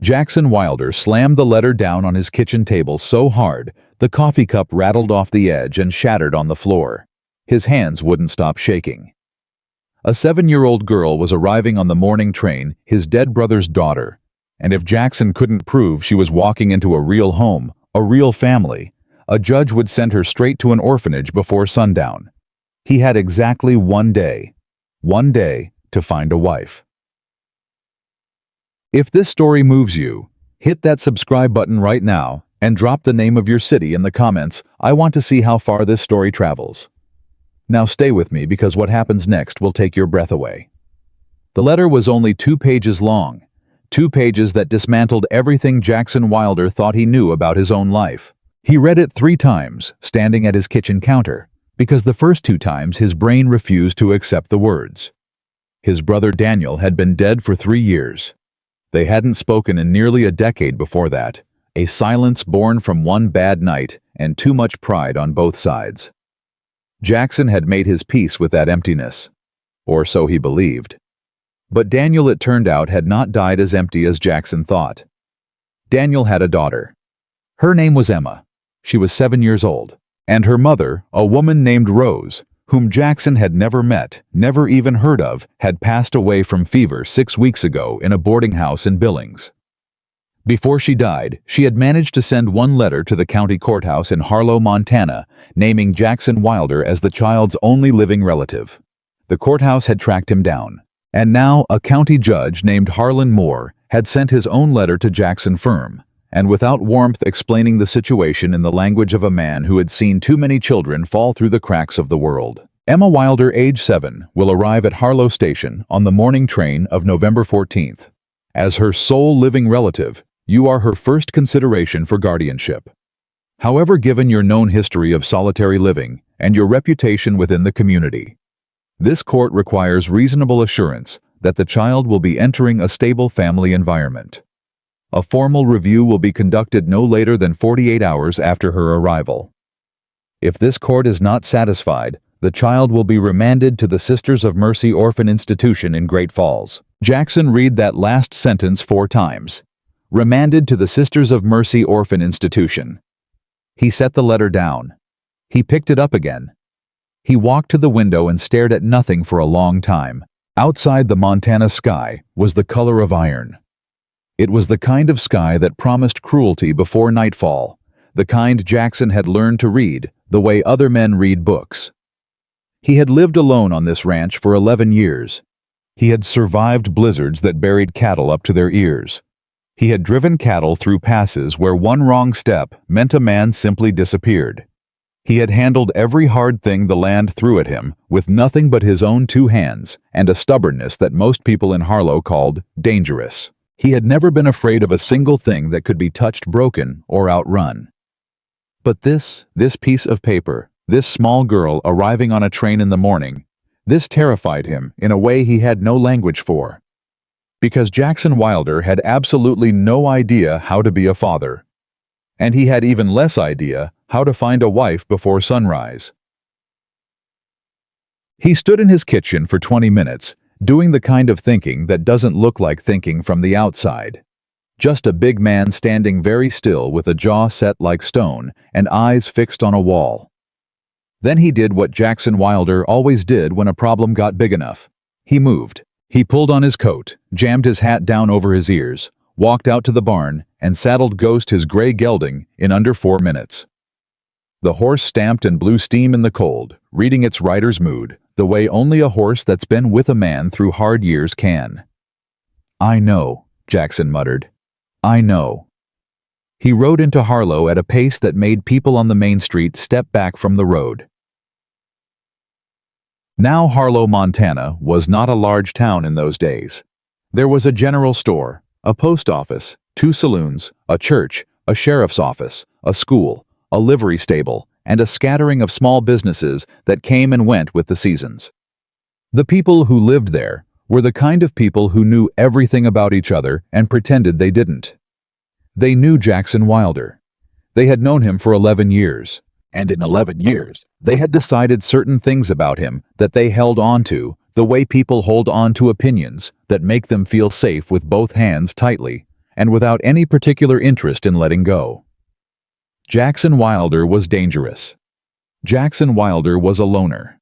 Jackson Wilder slammed the letter down on his kitchen table so hard, the coffee cup rattled off the edge and shattered on the floor. His hands wouldn't stop shaking. A 7-year-old girl was arriving on the morning train, his dead brother's daughter. And if Jackson couldn't prove she was walking into a real home, a real family, a judge would send her straight to an orphanage before sundown. He had exactly one day to find a wife. If this story moves you, hit that subscribe button right now and drop the name of your city in the comments. I want to see how far this story travels. Now stay with me because what happens next will take your breath away. The letter was only 2 pages long, 2 pages that dismantled everything Jackson Wilder thought he knew about his own life. He read it 3 times, standing at his kitchen counter, because the first 2 times his brain refused to accept the words. His brother Daniel had been dead for 3 years. They hadn't spoken in nearly a decade before that, a silence born from one bad night and too much pride on both sides. Jackson had made his peace with that emptiness, or so he believed. But Daniel, it turned out, had not died as empty as Jackson thought. Daniel had a daughter. Her name was Emma. She was 7 years old, and her mother, a woman named Rose, whom Jackson had never met, never even heard of, had passed away from fever 6 weeks ago in a boarding house in Billings. Before she died, she had managed to send one letter to the county courthouse in Harlow, Montana, naming Jackson Wilder as the child's only living relative. The courthouse had tracked him down, and now a county judge named Harlan Moore had sent his own letter to Jackson firm, and without warmth explaining the situation in the language of a man who had seen too many children fall through the cracks of the world. Emma Wilder, age 7, will arrive at Harlow Station on the morning train of November 14th. As her sole living relative, you are her first consideration for guardianship. However, given your known history of solitary living and your reputation within the community, this court requires reasonable assurance that the child will be entering a stable family environment. A formal review will be conducted no later than 48 hours after her arrival. If this court is not satisfied, the child will be remanded to the Sisters of Mercy Orphan Institution in Great Falls. Jackson, read that last sentence 4 times. Remanded to the Sisters of Mercy Orphan Institution. He set the letter down. He picked it up again. He walked to the window and stared at nothing for a long time. Outside, the Montana sky was the color of iron. It was the kind of sky that promised cruelty before nightfall, the kind Jackson had learned to read the way other men read books. He had lived alone on this ranch for 11 years. He had survived blizzards that buried cattle up to their ears. He had driven cattle through passes where one wrong step meant a man simply disappeared. He had handled every hard thing the land threw at him with nothing but his own 2 hands and a stubbornness that most people in Harlow called dangerous. He had never been afraid of a single thing that could be touched, broken, or outrun. But this piece of paper, this small girl arriving on a train in the morning, this terrified him in a way he had no language for. Because Jackson Wilder had absolutely no idea how to be a father. And he had even less idea how to find a wife before sunrise. He stood in his kitchen for 20 minutes, doing the kind of thinking that doesn't look like thinking from the outside. Just a big man standing very still with a jaw set like stone and eyes fixed on a wall. Then he did what Jackson Wilder always did when a problem got big enough. He moved. He pulled on his coat, jammed his hat down over his ears, walked out to the barn, and saddled Ghost, his gray gelding, in under 4 minutes. The horse stamped and blew steam in the cold, reading its rider's mood, the way only a horse that's been with a man through hard years can. "I know," Jackson muttered. "I know." He rode into Harlow at a pace that made people on the main street step back from the road. Now Harlow, Montana, was not a large town in those days. There was a general store, a post office, 2 saloons, a church, a sheriff's office, a school, a livery stable, and a scattering of small businesses that came and went with the seasons. The people who lived there were the kind of people who knew everything about each other and pretended they didn't. They knew Jackson Wilder. They had known him for 11 years, and in 11 years, they had decided certain things about him that they held on to, the way people hold on to opinions that make them feel safe with both hands tightly, and without any particular interest in letting go. Jackson Wilder was dangerous. Jackson Wilder was a loner.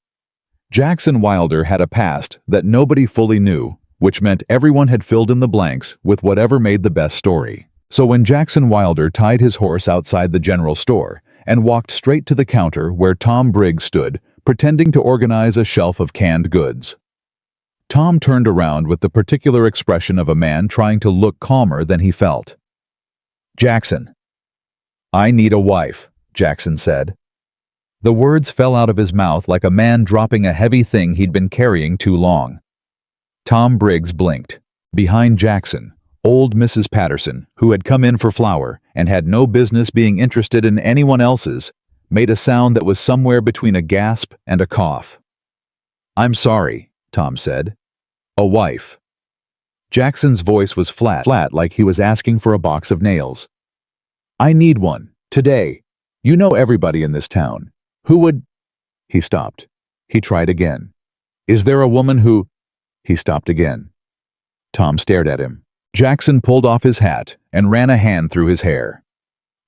Jackson Wilder had a past that nobody fully knew, which meant everyone had filled in the blanks with whatever made the best story. So when Jackson Wilder tied his horse outside the general store and walked straight to the counter where Tom Briggs stood, pretending to organize a shelf of canned goods, Tom turned around with the particular expression of a man trying to look calmer than he felt. "Jackson." "I need a wife," Jackson said. The words fell out of his mouth like a man dropping a heavy thing he'd been carrying too long. Tom Briggs blinked. Behind Jackson, old Mrs. Patterson, who had come in for flour and had no business being interested in anyone else's, made a sound that was somewhere between a gasp and a cough. "I'm sorry," Tom said. "A wife." Jackson's voice was flat like he was asking for a box of nails. "I need one, today. You know everybody in this town. Who would—" He stopped. He tried again. "Is there a woman who—" He stopped again. Tom stared at him. Jackson pulled off his hat and ran a hand through his hair.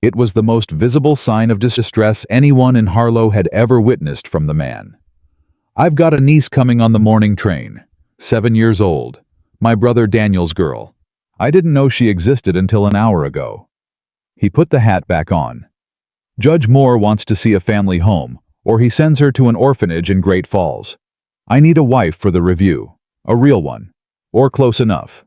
It was the most visible sign of distress anyone in Harlow had ever witnessed from the man. "I've got a niece coming on the morning train. 7 years old. My brother Daniel's girl. I didn't know she existed until an hour ago." He put the hat back on. "Judge Moore wants to see a family home, or he sends her to an orphanage in Great Falls. I need a wife for the review. A real one. Or close enough."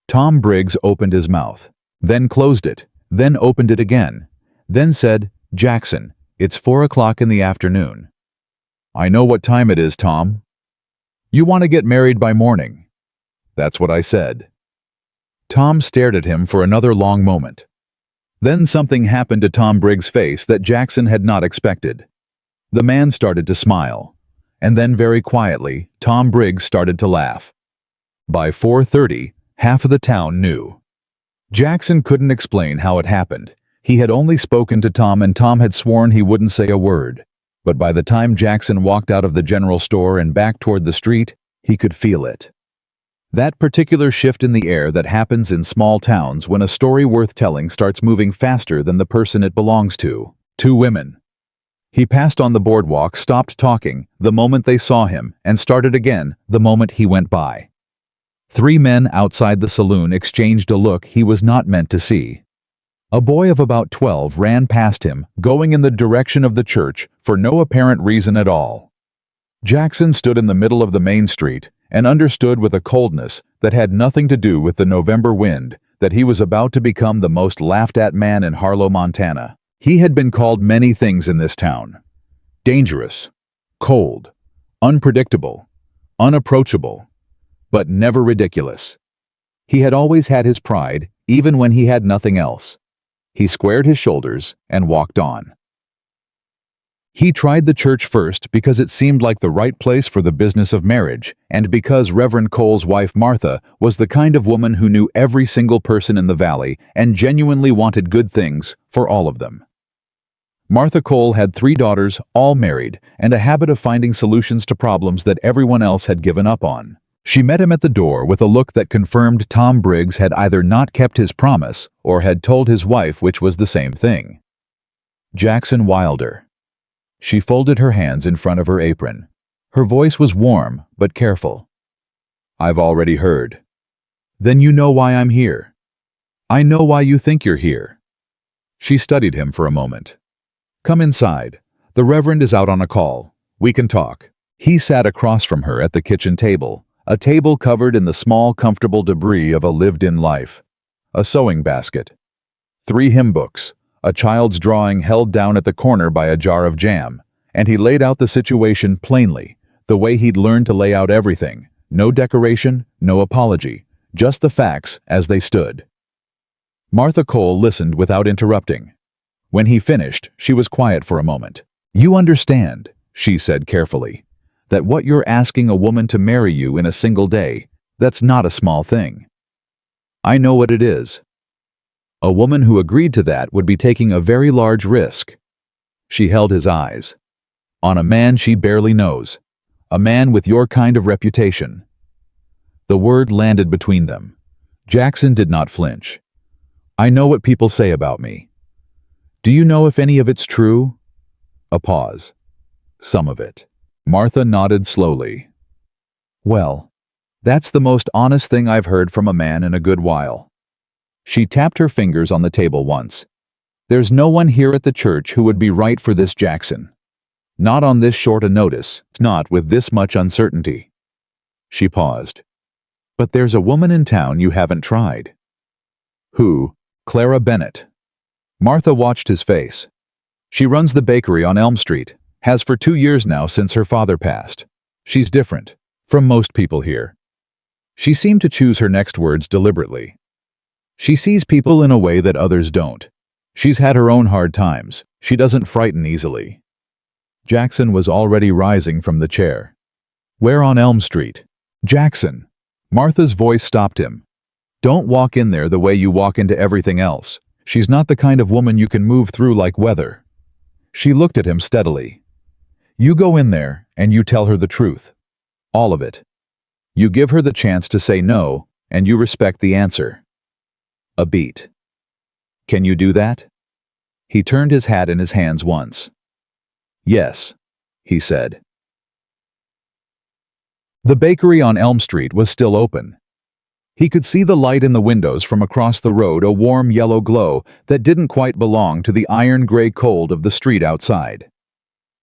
Tom Briggs opened his mouth, then closed it, then opened it again, then said, "Jackson, it's 4 o'clock in the afternoon." "I know what time it is, Tom." "You want to get married by morning." "That's what I said." Tom stared at him for another long moment. Then something happened to Tom Briggs' face that Jackson had not expected. The man started to smile, and then very quietly, Tom Briggs started to laugh. By 4:30, half of the town knew. Jackson couldn't explain how it happened. He had only spoken to Tom and Tom had sworn he wouldn't say a word. But by the time Jackson walked out of the general store and back toward the street, he could feel it. That particular shift in the air that happens in small towns when a story worth telling starts moving faster than the person it belongs to. 2 women. He passed on the boardwalk, stopped talking the moment they saw him, and started again the moment he went by. 3 men outside the saloon exchanged a look he was not meant to see. A boy of about 12 ran past him, going in the direction of the church for no apparent reason at all. Jackson stood in the middle of the main street and understood with a coldness that had nothing to do with the November wind that he was about to become the most laughed-at man in Harlow, Montana. He had been called many things in this town. Dangerous, cold, unpredictable, unapproachable, but never ridiculous. He had always had his pride, even when he had nothing else. He squared his shoulders and walked on. He tried the church first because it seemed like the right place for the business of marriage, and because Reverend Cole's wife Martha was the kind of woman who knew every single person in the valley and genuinely wanted good things for all of them. Martha Cole had 3 daughters, all married, and a habit of finding solutions to problems that everyone else had given up on. She met him at the door with a look that confirmed Tom Briggs had either not kept his promise or had told his wife, which was the same thing. Jackson Wilder. She folded her hands in front of her apron. Her voice was warm but careful. "I've already heard." "Then you know why I'm here." "I know why you think you're here." She studied him for a moment. "Come inside. The Reverend is out on a call. We can talk." He sat across from her at the kitchen table, a table covered in the small, comfortable debris of a lived-in life. A sewing basket. 3 hymn books, a child's drawing held down at the corner by a jar of jam, and he laid out the situation plainly, the way he'd learned to lay out everything. No decoration, no apology, just the facts as they stood. Martha Cole listened without interrupting. When he finished, she was quiet for a moment. "You understand," she said carefully, "that what you're asking a woman to marry you in a single day, that's not a small thing." "I know what it is." "A woman who agreed to that would be taking a very large risk." She held his eyes. "On a man she barely knows. A man with your kind of reputation." The word landed between them. Jackson did not flinch. I know what people say about me. Do you know if any of it's true? A pause. Some of it. Martha nodded slowly. Well, that's the most honest thing I've heard from a man in a good while. She tapped her fingers on the table once. There's no one here at the church who would be right for this Jackson. Not on this short a notice, not with this much uncertainty. She paused. But there's a woman in town you haven't tried. Who? Clara Bennett. Martha watched his face. She runs the bakery on Elm Street, has for 2 years now since her father passed. She's different from most people here. She seemed to choose her next words deliberately. She sees people in a way that others don't. She's had her own hard times. She doesn't frighten easily. Jackson was already rising from the chair. Where on Elm Street? Jackson. Martha's voice stopped him. Don't walk in there the way you walk into everything else. She's not the kind of woman you can move through like weather. She looked at him steadily. You go in there and you tell her the truth. All of it. You give her the chance to say no, and you respect the answer. A beat. Can you do that? He turned his hat in his hands once. Yes, he said. The bakery on Elm Street was still open. He could see the light in the windows from across the road, a warm yellow glow that didn't quite belong to the iron-gray cold of the street outside.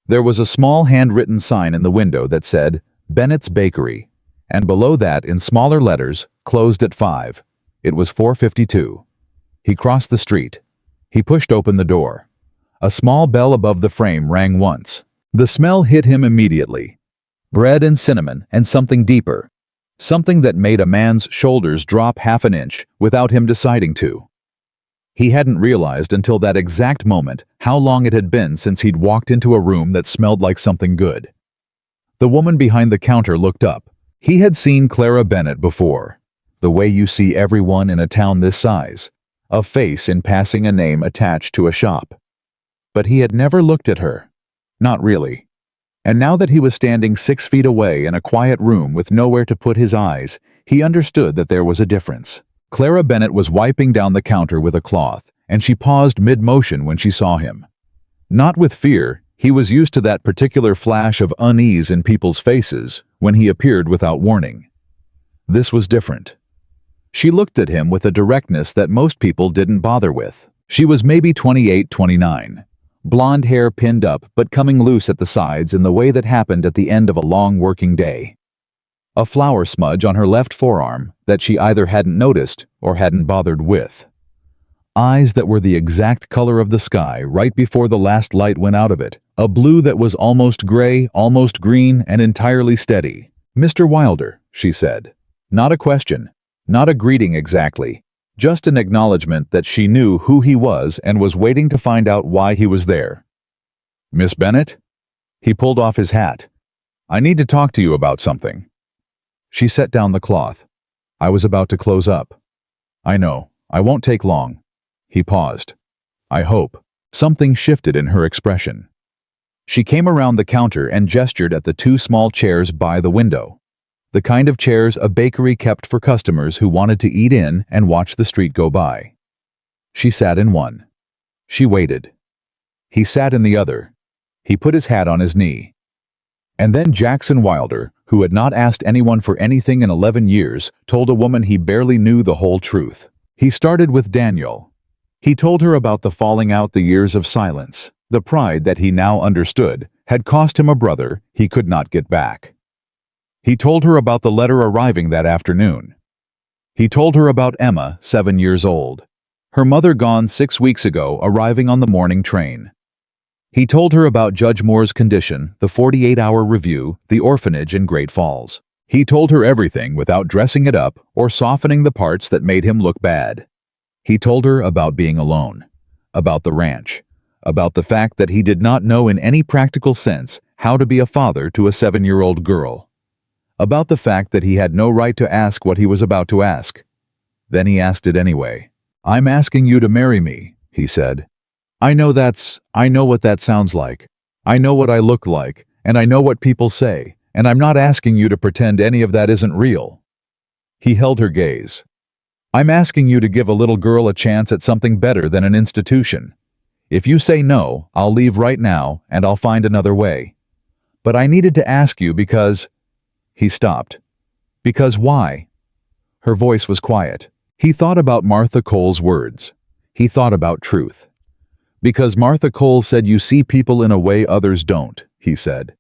There was a small handwritten sign in the window that said, Bennett's Bakery, and below that, in smaller letters, closed at 5. It was 4:52. He crossed the street. He pushed open the door. A small bell above the frame rang once. The smell hit him immediately. Bread and cinnamon and something deeper. Something that made a man's shoulders drop half an inch without him deciding to. He hadn't realized until that exact moment how long it had been since he'd walked into a room that smelled like something good. The woman behind the counter looked up. He had seen Clara Bennett before. The way you see everyone in a town this size. A face in passing, a name attached to a shop. But he had never looked at her. Not really. And now that he was standing 6 feet away in a quiet room with nowhere to put his eyes, he understood that there was a difference. Clara Bennett was wiping down the counter with a cloth, and she paused mid-motion when she saw him. Not with fear, he was used to that particular flash of unease in people's faces when he appeared without warning. This was different. She looked at him with a directness that most people didn't bother with. She was maybe 28, 29. Blonde hair pinned up but coming loose at the sides in the way that happened at the end of a long working day. A flour smudge on her left forearm that she either hadn't noticed or hadn't bothered with. Eyes that were the exact color of the sky right before the last light went out of it, a blue that was almost gray, almost green, and entirely steady. "Mr. Wilder," she said. Not a question, not a greeting exactly, just an acknowledgement that she knew who he was and was waiting to find out why he was there. "Miss Bennett?" He pulled off his hat. "I need to talk to you about something." She set down the cloth. "I was about to close up." "I know. I won't take long." He paused. "I hope." Something shifted in her expression. She came around the counter and gestured at the 2 small chairs by the window. The kind of chairs a bakery kept for customers who wanted to eat in and watch the street go by. She sat in one. She waited. He sat in the other. He put his hat on his knee. And then Jackson Wilder, who had not asked anyone for anything in 11 years, told a woman he barely knew the whole truth. He started with Daniel. He told her about the falling out, the years of silence, the pride that he now understood had cost him a brother he could not get back. He told her about the letter arriving that afternoon. He told her about Emma, 7 years old. Her mother gone 6 weeks ago, arriving on the morning train. He told her about Judge Moore's condition, the 48-hour review, the orphanage in Great Falls. He told her everything without dressing it up or softening the parts that made him look bad. He told her about being alone, about the ranch, about the fact that he did not know in any practical sense how to be a father to a 7-year-old girl, about the fact that he had no right to ask what he was about to ask. Then he asked it anyway. "I'm asking you to marry me," he said. I know what that sounds like. I know what I look like, and I know what people say, and I'm not asking you to pretend any of that isn't real." He held her gaze. I'm asking you to give a little girl a chance at something better than an institution. If you say no, I'll leave right now and I'll find another way. But I needed to ask you because—" He stopped. "Because why?" Her voice was quiet. He thought about Martha Cole's words. He thought about truth. "Because Martha Cole said you see people in a way others don't," he said.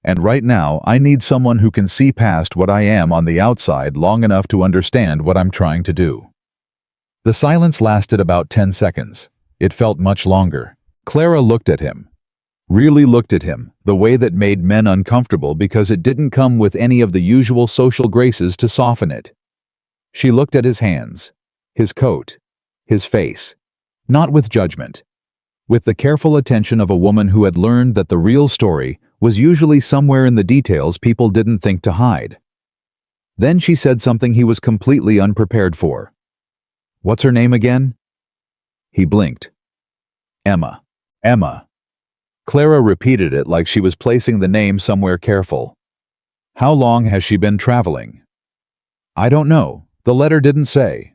"And right now I need someone who can see past what I am on the outside long enough to understand what I'm trying to do." The silence lasted about 10 seconds. It felt much longer. Clara looked at him. Really looked at him, the way that made men uncomfortable because it didn't come with any of the usual social graces to soften it. She looked at his hands, his coat, his face, not with judgment, with the careful attention of a woman who had learned that the real story was usually somewhere in the details people didn't think to hide. Then she said something he was completely unprepared for. "What's her name again?" He blinked. "Emma. Emma." Clara repeated it like she was placing the name somewhere careful. "How long has she been traveling?" "I don't know. The letter didn't say."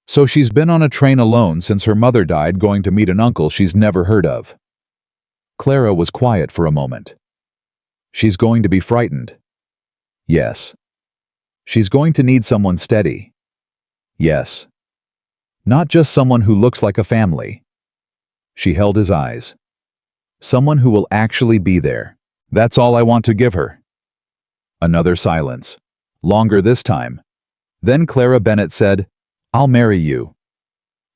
"So she's been on a train alone since her mother died going to meet an uncle she's never heard of." Clara was quiet for a moment. "She's going to be frightened." "Yes." "She's going to need someone steady." "Yes." "Not just someone who looks like a family." She held his eyes. "Someone who will actually be there. That's all I want to give her." Another silence. Longer this time. Then Clara Bennett said, "I'll marry you."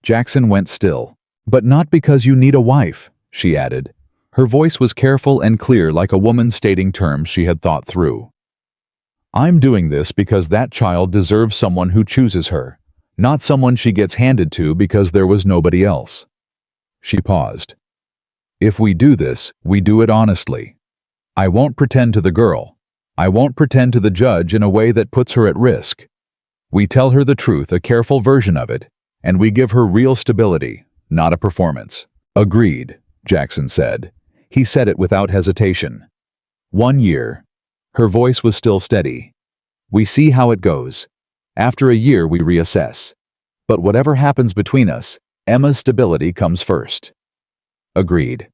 Jackson went still. "But not because you need a wife," she added. Her voice was careful and clear like a woman stating terms she had thought through. "I'm doing this because that child deserves someone who chooses her, not someone she gets handed to because there was nobody else." She paused. "If we do this, we do it honestly. I won't pretend to the girl. I won't pretend to the judge in a way that puts her at risk. We tell her the truth, a careful version of it, and we give her real stability, not a performance." "Agreed," Jackson said. He said it without hesitation. "1 year." Her voice was still steady. "We see how it goes. After a year we reassess. But whatever happens between us, Emma's stability comes first." "Agreed."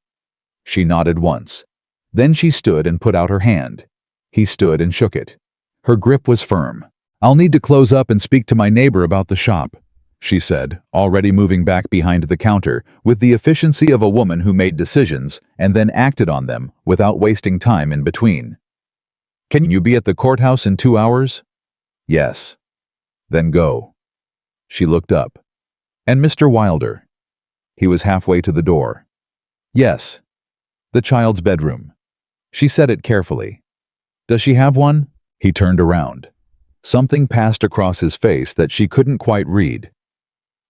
She nodded once. Then she stood and put out her hand. He stood and shook it. Her grip was firm. "I'll need to close up and speak to my neighbor about the shop," she said, already moving back behind the counter with the efficiency of a woman who made decisions and then acted on them without wasting time in between. "Can you be at the courthouse in 2 hours?" "Yes." "Then go." She looked up. "And Mr. Wilder?" He was halfway to the door. "Yes." "The child's bedroom." She said it carefully. "Does she have one?" He turned around. Something passed across his face that she couldn't quite read.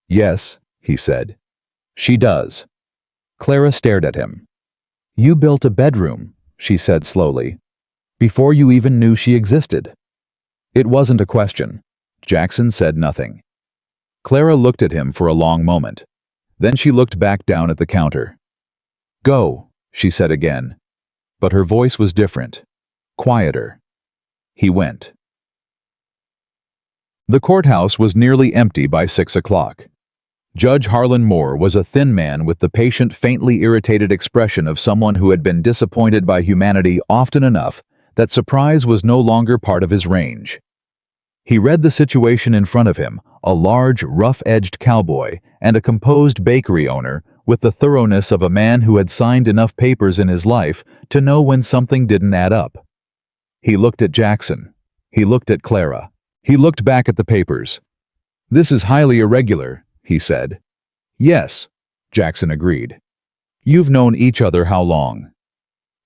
"Yes," he said. "She does." Clara stared at him. "You built a bedroom," she said slowly, "before you even knew she existed." It wasn't a question. Jackson said nothing. Clara looked at him for a long moment. Then she looked back down at the counter. "Go," she said again. But her voice was different. Quieter. He went. The courthouse was nearly empty by 6 o'clock. Judge Harlan Moore was a thin man with the patient, faintly irritated expression of someone who had been disappointed by humanity often enough that surprise was no longer part of his range. He read the situation in front of him, a large, rough-edged cowboy and a composed bakery owner with the thoroughness of a man who had signed enough papers in his life to know when something didn't add up. He looked at Jackson. He looked at Clara. He looked back at the papers. "This is highly irregular," he said. "Yes," Jackson agreed. "You've known each other how long?"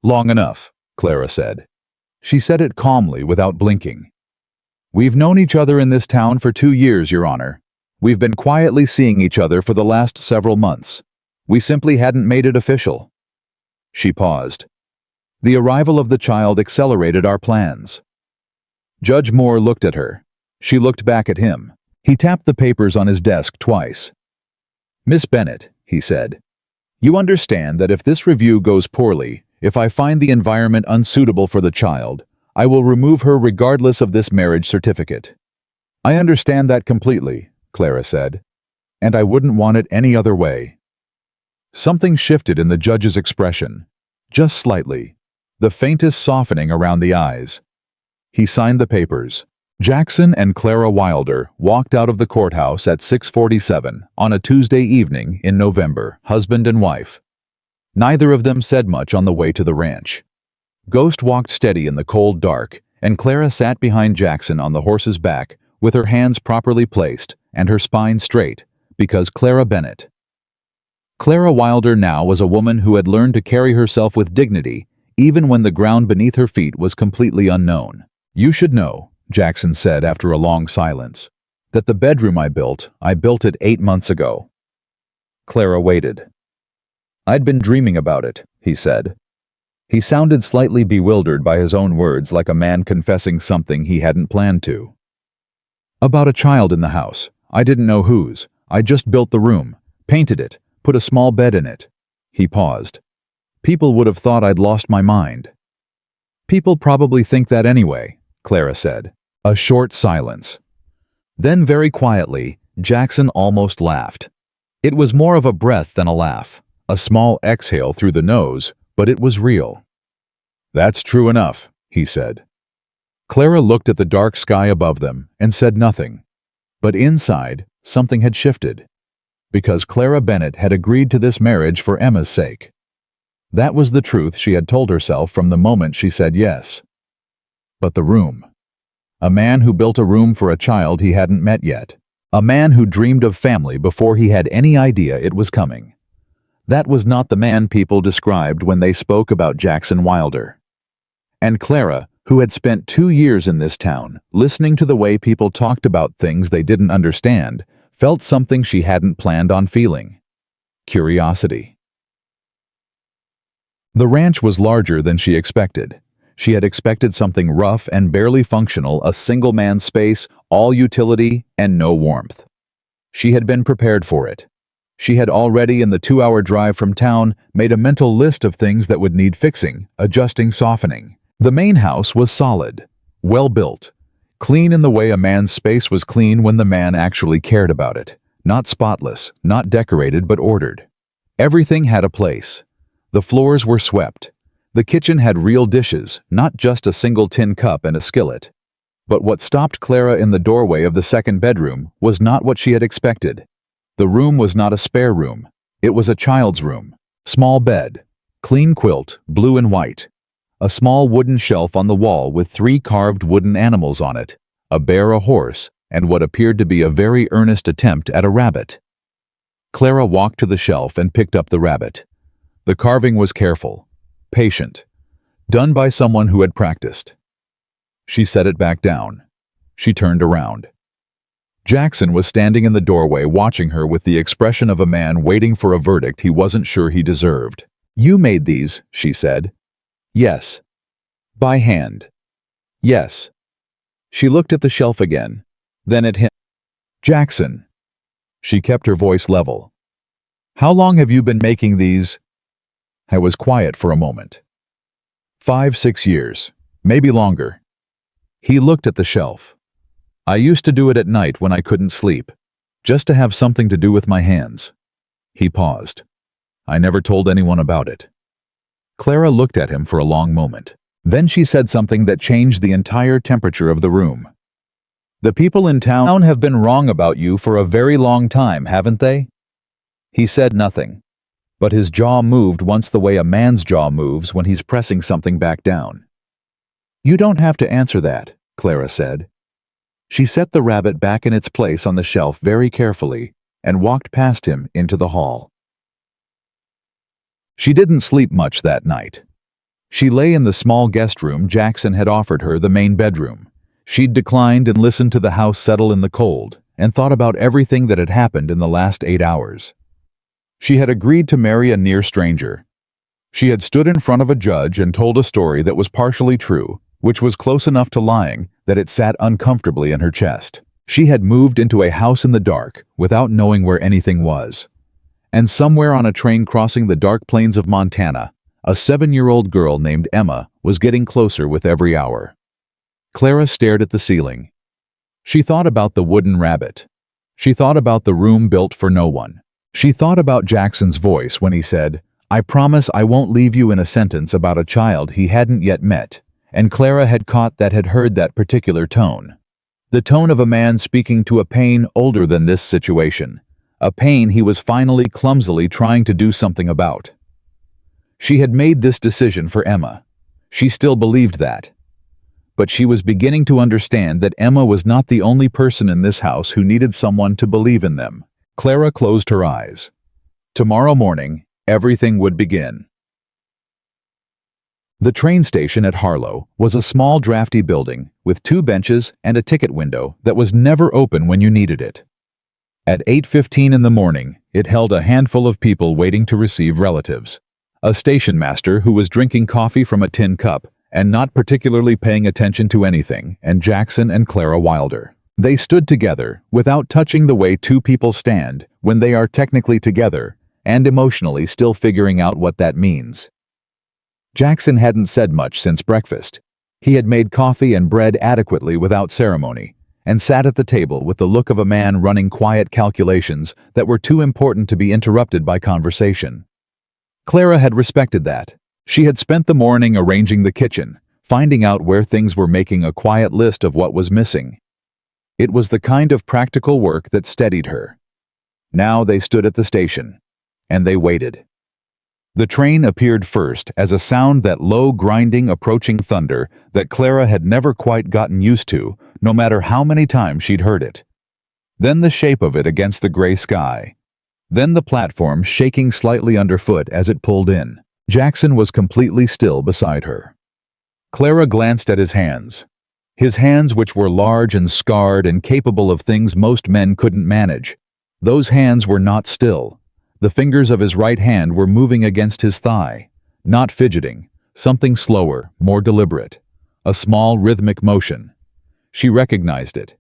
"Long enough," Clara said. She said it calmly without blinking. "We've known each other in this town for 2 years, Your Honor. We've been quietly seeing each other for the last several months. We simply hadn't made it official." She paused. "The arrival of the child accelerated our plans." Judge Moore looked at her. She looked back at him. He tapped the papers on his desk twice. "Miss Bennett," he said, "you understand that if this review goes poorly, if I find the environment unsuitable for the child, I will remove her regardless of this marriage certificate." "I understand that completely," Clara said. "And I wouldn't want it any other way." Something shifted in the judge's expression. Just slightly. The faintest softening around the eyes. He signed the papers. Jackson and Clara Wilder walked out of the courthouse at 6:47 on a Tuesday evening in November, husband and wife. Neither of them said much on the way to the ranch. Ghost walked steady in the cold dark, and Clara sat behind Jackson on the horse's back with her hands properly placed and her spine straight, because Clara Bennett. Clara Wilder now was a woman who had learned to carry herself with dignity, even when the ground beneath her feet was completely unknown. "You should know," Jackson said after a long silence, "that the bedroom I built it 8 months ago." Clara waited. "I'd been dreaming about it," he said. He sounded slightly bewildered by his own words, like a man confessing something he hadn't planned to. "About a child in the house. I didn't know whose. I just built the room, painted it, put a small bed in it." He paused. "People would have thought I'd lost my mind." "People probably think that anyway," Clara said. A short silence. Then very quietly, Jackson almost laughed. It was more of a breath than a laugh, a small exhale through the nose, but it was real. "That's true enough," he said. Clara looked at the dark sky above them and said nothing. But inside, something had shifted. Because Clara Bennett had agreed to this marriage for Emma's sake. That was the truth she had told herself from the moment she said yes. But the room. A man who built a room for a child he hadn't met yet. A man who dreamed of family before he had any idea it was coming. That was not the man people described when they spoke about Jackson Wilder. And Clara, who had spent 2 years in this town, listening to the way people talked about things they didn't understand, felt something she hadn't planned on feeling. Curiosity. The ranch was larger than she expected. She had expected something rough and barely functional, a single-man space, all utility, and no warmth. She had been prepared for it. She had already, in the 2-hour drive from town, made a mental list of things that would need fixing, adjusting, softening. The main house was solid, well-built, clean in the way a man's space was clean when the man actually cared about it. Not spotless, not decorated, but ordered. Everything had a place. The floors were swept. The kitchen had real dishes, not just a single tin cup and a skillet. But what stopped Clara in the doorway of the second bedroom was not what she had expected. The room was not a spare room. It was a child's room. Small bed, clean quilt, blue and white. A small wooden shelf on the wall with 3 carved wooden animals on it, a bear, a horse, and what appeared to be a very earnest attempt at a rabbit. Clara walked to the shelf and picked up the rabbit. The carving was careful, patient, done by someone who had practiced. She set it back down. She turned around. Jackson was standing in the doorway watching her with the expression of a man waiting for a verdict he wasn't sure he deserved. "You made these," she said. "Yes." "By hand?" "Yes." She looked at the shelf again, then at him. "Jackson." She kept her voice level. "How long have you been making these?" I was quiet for a moment. 5, 6 years, maybe longer. He looked at the shelf. "I used to do it at night when I couldn't sleep, just to have something to do with my hands." He paused. "I never told anyone about it." Clara looked at him for a long moment. Then she said something that changed the entire temperature of the room. "The people in town have been wrong about you for a very long time, haven't they?" He said nothing, but his jaw moved once the way a man's jaw moves when he's pressing something back down. "You don't have to answer that," Clara said. She set the rabbit back in its place on the shelf very carefully and walked past him into the hall. She didn't sleep much that night. She lay in the small guest room Jackson had offered her, the main bedroom. She'd declined and listened to the house settle in the cold and thought about everything that had happened in the last 8 hours. She had agreed to marry a near stranger. She had stood in front of a judge and told a story that was partially true, which was close enough to lying that it sat uncomfortably in her chest. She had moved into a house in the dark without knowing where anything was. And somewhere on a train crossing the dark plains of Montana, a 7-year-old girl named Emma was getting closer with every hour. Clara stared at the ceiling. She thought about the wooden rabbit. She thought about the room built for no one. She thought about Jackson's voice when he said, "I promise I won't leave you," in a sentence about a child he hadn't yet met, and Clara had caught that, had heard that particular tone. The tone of a man speaking to a pain older than this situation, a pain he was finally clumsily trying to do something about. She had made this decision for Emma. She still believed that. But she was beginning to understand that Emma was not the only person in this house who needed someone to believe in them. Clara closed her eyes. Tomorrow morning, everything would begin. The train station at Harlow was a small drafty building with 2 benches and a ticket window that was never open when you needed it. At 8:15 in the morning, it held a handful of people waiting to receive relatives. A station master who was drinking coffee from a tin cup and not particularly paying attention to anything, and Jackson and Clara Wilder. They stood together, without touching, the way 2 people stand when they are technically together and emotionally still figuring out what that means. Jackson hadn't said much since breakfast. He had made coffee and bread adequately without ceremony, and sat at the table with the look of a man running quiet calculations that were too important to be interrupted by conversation. Clara had respected that. She had spent the morning arranging the kitchen, finding out where things were, making a quiet list of what was missing. It was the kind of practical work that steadied her. Now they stood at the station, and they waited. The train appeared first as a sound, that low, grinding, approaching thunder that Clara had never quite gotten used to, no matter how many times she'd heard it. Then the shape of it against the gray sky. Then the platform shaking slightly underfoot as it pulled in. Jackson was completely still beside her. Clara glanced at his hands. His hands, which were large and scarred and capable of things most men couldn't manage. Those hands were not still. The fingers of his right hand were moving against his thigh, not fidgeting, something slower, more deliberate. A small rhythmic motion. She recognized it.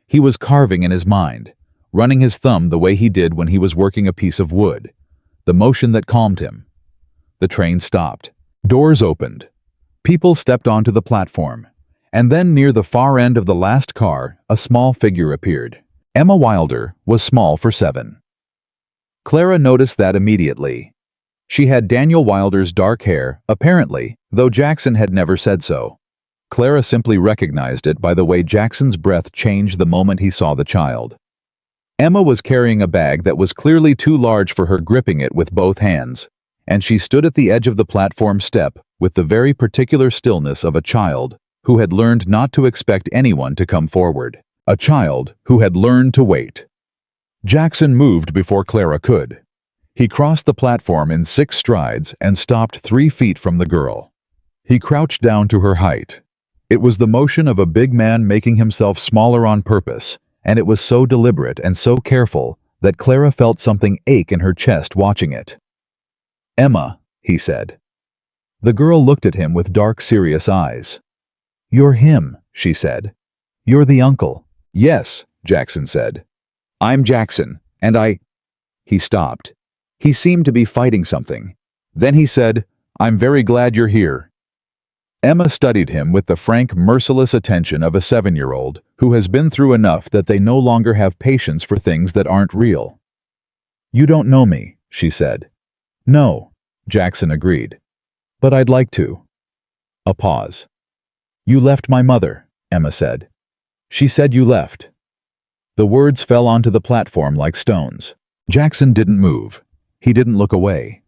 He was carving in his mind, running his thumb the way he did when he was working a piece of wood. The motion that calmed him. The train stopped. Doors opened. People stepped onto the platform. And then near the far end of the last car, a small figure appeared. Emma Wilder was small for 7. Clara noticed that immediately. She had Daniel Wilder's dark hair, apparently, though Jackson had never said so. Clara simply recognized it by the way Jackson's breath changed the moment he saw the child. Emma was carrying a bag that was clearly too large for her, gripping it with both hands, and she stood at the edge of the platform step with the very particular stillness of a child who had learned not to expect anyone to come forward. A child who had learned to wait. Jackson moved before Clara could. He crossed the platform in 6 strides and stopped 3 feet from the girl. He crouched down to her height. It was the motion of a big man making himself smaller on purpose, and it was so deliberate and so careful that Clara felt something ache in her chest watching it. "Emma," he said. The girl looked at him with dark, serious eyes. "You're him," she said. "You're the uncle." "Yes," Jackson said. "I'm Jackson, and I—" He stopped. He seemed to be fighting something. Then he said, "I'm very glad you're here." Emma studied him with the frank, merciless attention of a 7-year-old who has been through enough that they no longer have patience for things that aren't real. "You don't know me," she said. "No," Jackson agreed. "But I'd like to." A pause. "You left my mother," Emma said. "She said you left." The words fell onto the platform like stones. Jackson didn't move. He didn't look away.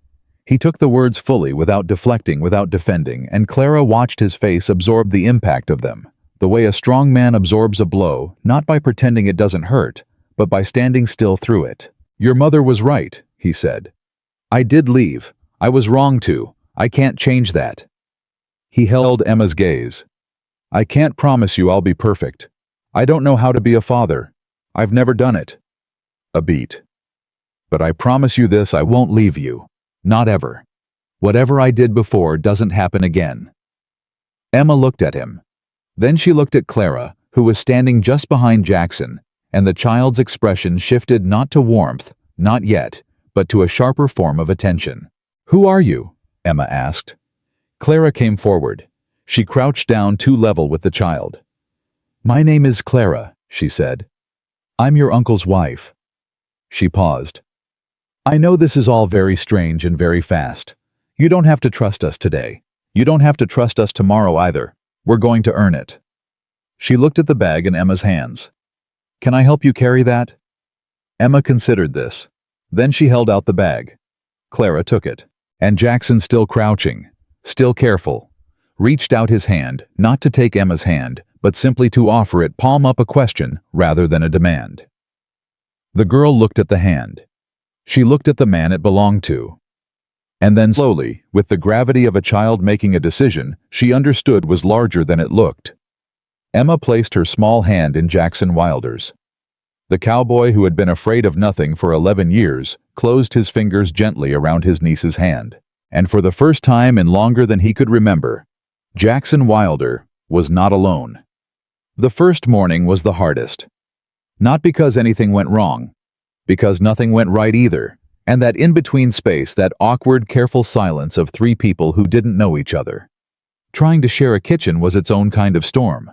He took the words fully, without deflecting, without defending, and Clara watched his face absorb the impact of them, the way a strong man absorbs a blow, not by pretending it doesn't hurt, but by standing still through it. "Your mother was right," he said. "I did leave. I was wrong to. I can't change that." He held Emma's gaze. "I can't promise you I'll be perfect. I don't know how to be a father. I've never done it." A beat. "But I promise you this, I won't leave you. Not ever. Whatever I did before doesn't happen again." Emma looked at him. Then she looked at Clara, who was standing just behind Jackson, and the child's expression shifted not to warmth, not yet, but to a sharper form of attention. "Who are you?" Emma asked. Clara came forward. She crouched down too level with the child. "My name is Clara," she said. I'm your uncle's wife. She paused. I know this is all very strange and very fast. You don't have to trust us today. You don't have to trust us tomorrow either. We're going to earn it. She looked at the bag in Emma's hands. Can I help you carry that? Emma considered this. Then she held out the bag. Clara took it. And Jackson, still crouching, still careful, reached out his hand, not to take Emma's hand, but simply to offer it, palm up, a question rather than a demand. The girl looked at the hand. She looked at the man it belonged to. And then slowly, with the gravity of a child making a decision she understood was larger than it looked, Emma placed her small hand in Jackson Wilder's. The cowboy, who had been afraid of nothing for 11 years, closed his fingers gently around his niece's hand. And for the first time in longer than he could remember, Jackson Wilder was not alone. The first morning was the hardest. Not because anything went wrong, because nothing went right either, and that in-between space, that awkward, careful silence of three people who didn't know each other. Trying to share a kitchen was its own kind of storm.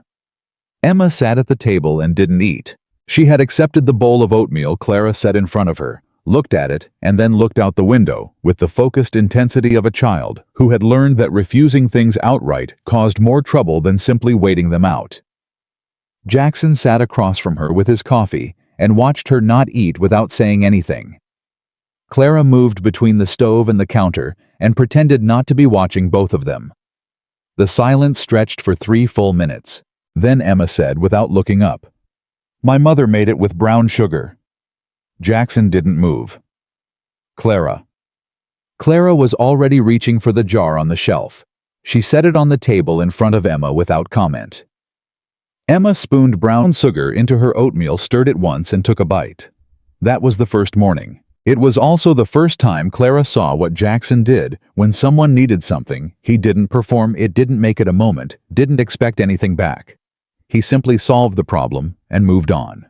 Emma sat at the table and didn't eat. She had accepted the bowl of oatmeal Clara set in front of her, looked at it, and then looked out the window with the focused intensity of a child who had learned that refusing things outright caused more trouble than simply waiting them out. Jackson sat across from her with his coffee and watched her not eat without saying anything. Clara moved between the stove and the counter and pretended not to be watching both of them. The silence stretched for 3 full minutes. Then Emma said, without looking up, "My mother made it with brown sugar." Jackson didn't move. Clara. Clara was already reaching for the jar on the shelf. She set it on the table in front of Emma without comment. Emma spooned brown sugar into her oatmeal, stirred it once, and took a bite. That was the first morning. It was also the first time Clara saw what Jackson did when someone needed something. He didn't perform, it didn't make it a moment, didn't expect anything back. He simply solved the problem and moved on.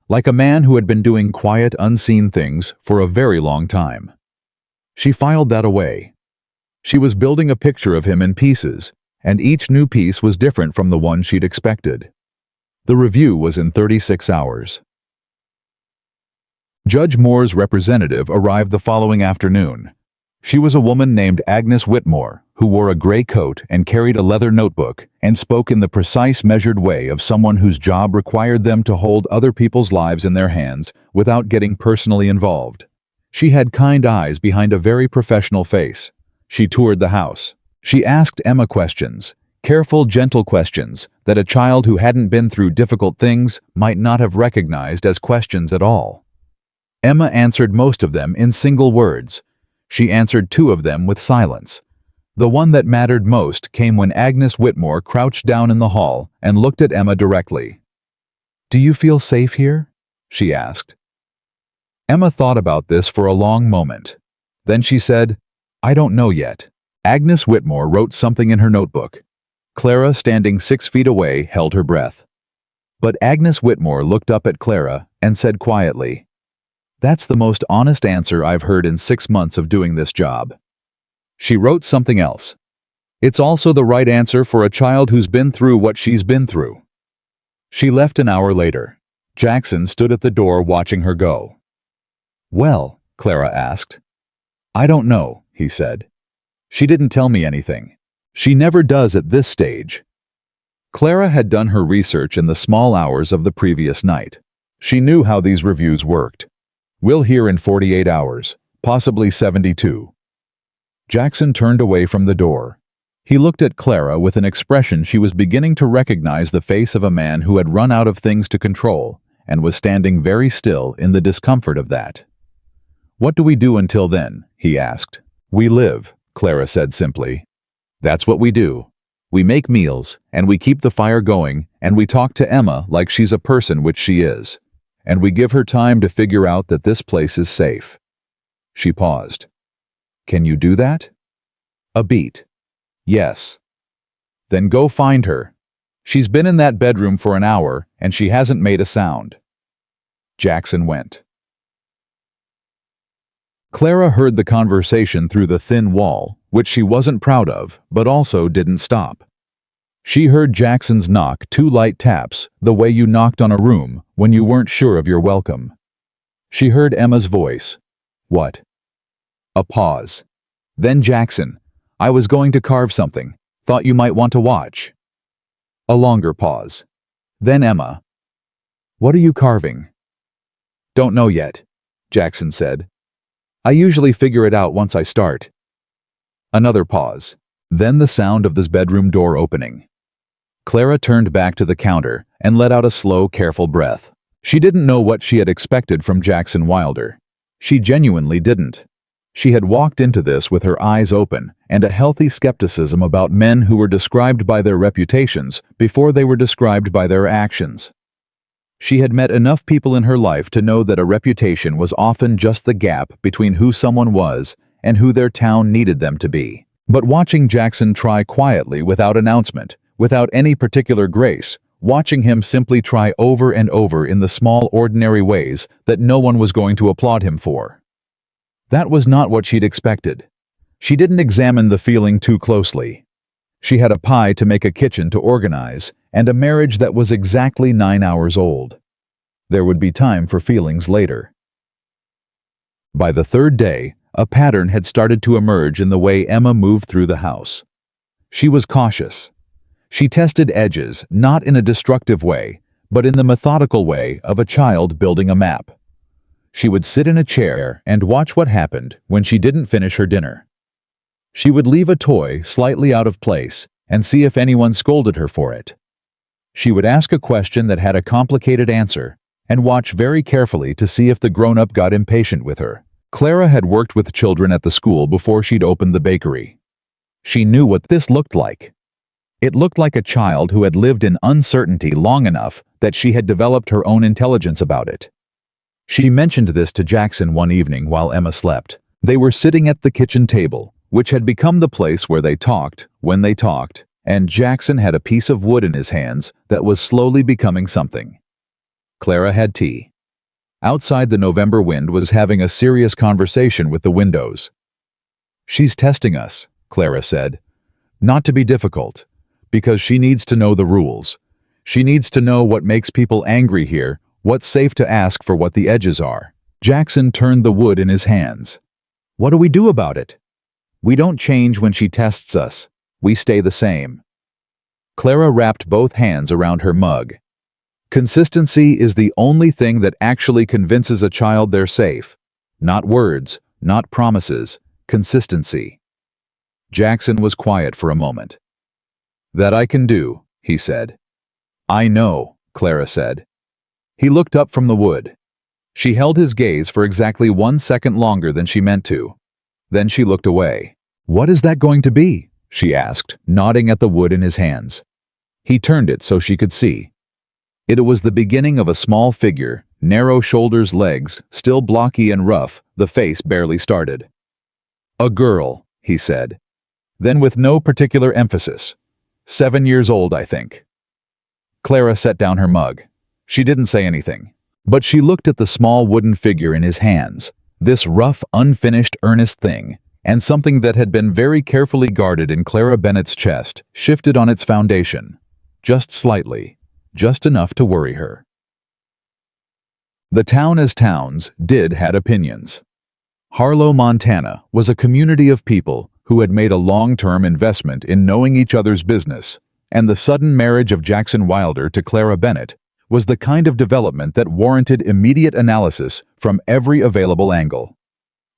Like a man who had been doing quiet, unseen things for a very long time. She filed that away. She was building a picture of him in pieces, and each new piece was different from the one she'd expected. The review was in 36 hours. Judge Moore's representative arrived the following afternoon. She was a woman named Agnes Whitmore, who wore a gray coat and carried a leather notebook and spoke in the precise, measured way of someone whose job required them to hold other people's lives in their hands without getting personally involved. She had kind eyes behind a very professional face. She toured the house. She asked Emma questions, careful, gentle questions that a child who hadn't been through difficult things might not have recognized as questions at all. Emma answered most of them in single words. She answered 2 of them with silence. The one that mattered most came when Agnes Whitmore crouched down in the hall and looked at Emma directly. "Do you feel safe here?" she asked. Emma thought about this for a long moment. Then she said, "I don't know yet." Agnes Whitmore wrote something in her notebook. Clara, standing 6 feet away, held her breath. But Agnes Whitmore looked up at Clara and said quietly, "That's the most honest answer I've heard in 6 months of doing this job." She wrote something else. "It's also the right answer for a child who's been through what she's been through." She left an hour later. Jackson stood at the door watching her go. "Well," Clara asked. "I don't know," he said. "She didn't tell me anything. She never does at this stage." Clara had done her research in the small hours of the previous night. She knew how these reviews worked. "We'll hear in 48 hours, possibly 72. Jackson turned away from the door. He looked at Clara with an expression she was beginning to recognize, the face of a man who had run out of things to control and was standing very still in the discomfort of that. "What do we do until then?" he asked. "We live," Clara said simply. "That's what we do. We make meals, and we keep the fire going, and we talk to Emma like she's a person, which she is. And we give her time to figure out that this place is safe." She paused. "Can you do that?" A beat. "Yes." "Then go find her. She's been in that bedroom for an hour, and she hasn't made a sound." Jackson went. Clara heard the conversation through the thin wall, which she wasn't proud of, but also didn't stop. She heard Jackson's knock, 2 light taps, the way you knocked on a room when you weren't sure of your welcome. She heard Emma's voice. What? A pause. Then Jackson. I was going to carve something. Thought you might want to watch. A longer pause. Then Emma. What are you carving? Don't know yet, Jackson said. I usually figure it out once I start. Another pause. Then the sound of this bedroom door opening. Clara turned back to the counter and let out a slow, careful breath. She didn't know what she had expected from Jackson Wilder. She genuinely didn't. She had walked into this with her eyes open and a healthy skepticism about men who were described by their reputations before they were described by their actions. She had met enough people in her life to know that a reputation was often just the gap between who someone was and who their town needed them to be. But watching Jackson try quietly without announcement, without any particular grace, watching him simply try over and over in the small ordinary ways that no one was going to applaud him for. That was not what she'd expected. She didn't examine the feeling too closely. She had a pie to make, a kitchen to organize, and a marriage that was exactly 9 hours old. There would be time for feelings later. By the third day, a pattern had started to emerge in the way Emma moved through the house. She was cautious. She tested edges, not in a destructive way, but in the methodical way of a child building a map. She would sit in a chair and watch what happened when she didn't finish her dinner. She would leave a toy slightly out of place and see if anyone scolded her for it. She would ask a question that had a complicated answer and watch very carefully to see if the grown-up got impatient with her. Clara had worked with children at the school before she'd opened the bakery. She knew what this looked like. It looked like a child who had lived in uncertainty long enough that she had developed her own intelligence about it. She mentioned this to Jackson one evening while Emma slept. They were sitting at the kitchen table, which had become the place where they talked, when they talked, and Jackson had a piece of wood in his hands that was slowly becoming something. Clara had tea. Outside, the November wind was having a serious conversation with the windows. She's testing us, Clara said. Not to be difficult, because she needs to know the rules. She needs to know what makes people angry here, what's safe to ask for, what the edges are. Jackson turned the wood in his hands. What do we do about it? We don't change when she tests us. We stay the same. Clara wrapped both hands around her mug. Consistency is the only thing that actually convinces a child they're safe. Not words, not promises, consistency. Jackson was quiet for a moment. That I can do, he said. I know, Clara said. He looked up from the wood. She held his gaze for exactly 1 second longer than she meant to. Then she looked away. What is that going to be? She asked, nodding at the wood in his hands. He turned it so she could see. It was the beginning of a small figure, narrow shoulders, legs, still blocky and rough, the face barely started. A girl, he said. Then with no particular emphasis. 7 years old, I think. Clara set down her mug. She didn't say anything, but she looked at the small wooden figure in his hands, this rough, unfinished, earnest thing, and something that had been very carefully guarded in Clara Bennett's chest shifted on its foundation, just slightly. Just enough to worry her. The town, as towns did, had opinions. Harlow, Montana was a community of people who had made a long-term investment in knowing each other's business, and the sudden marriage of Jackson Wilder to Clara Bennett was the kind of development that warranted immediate analysis from every available angle.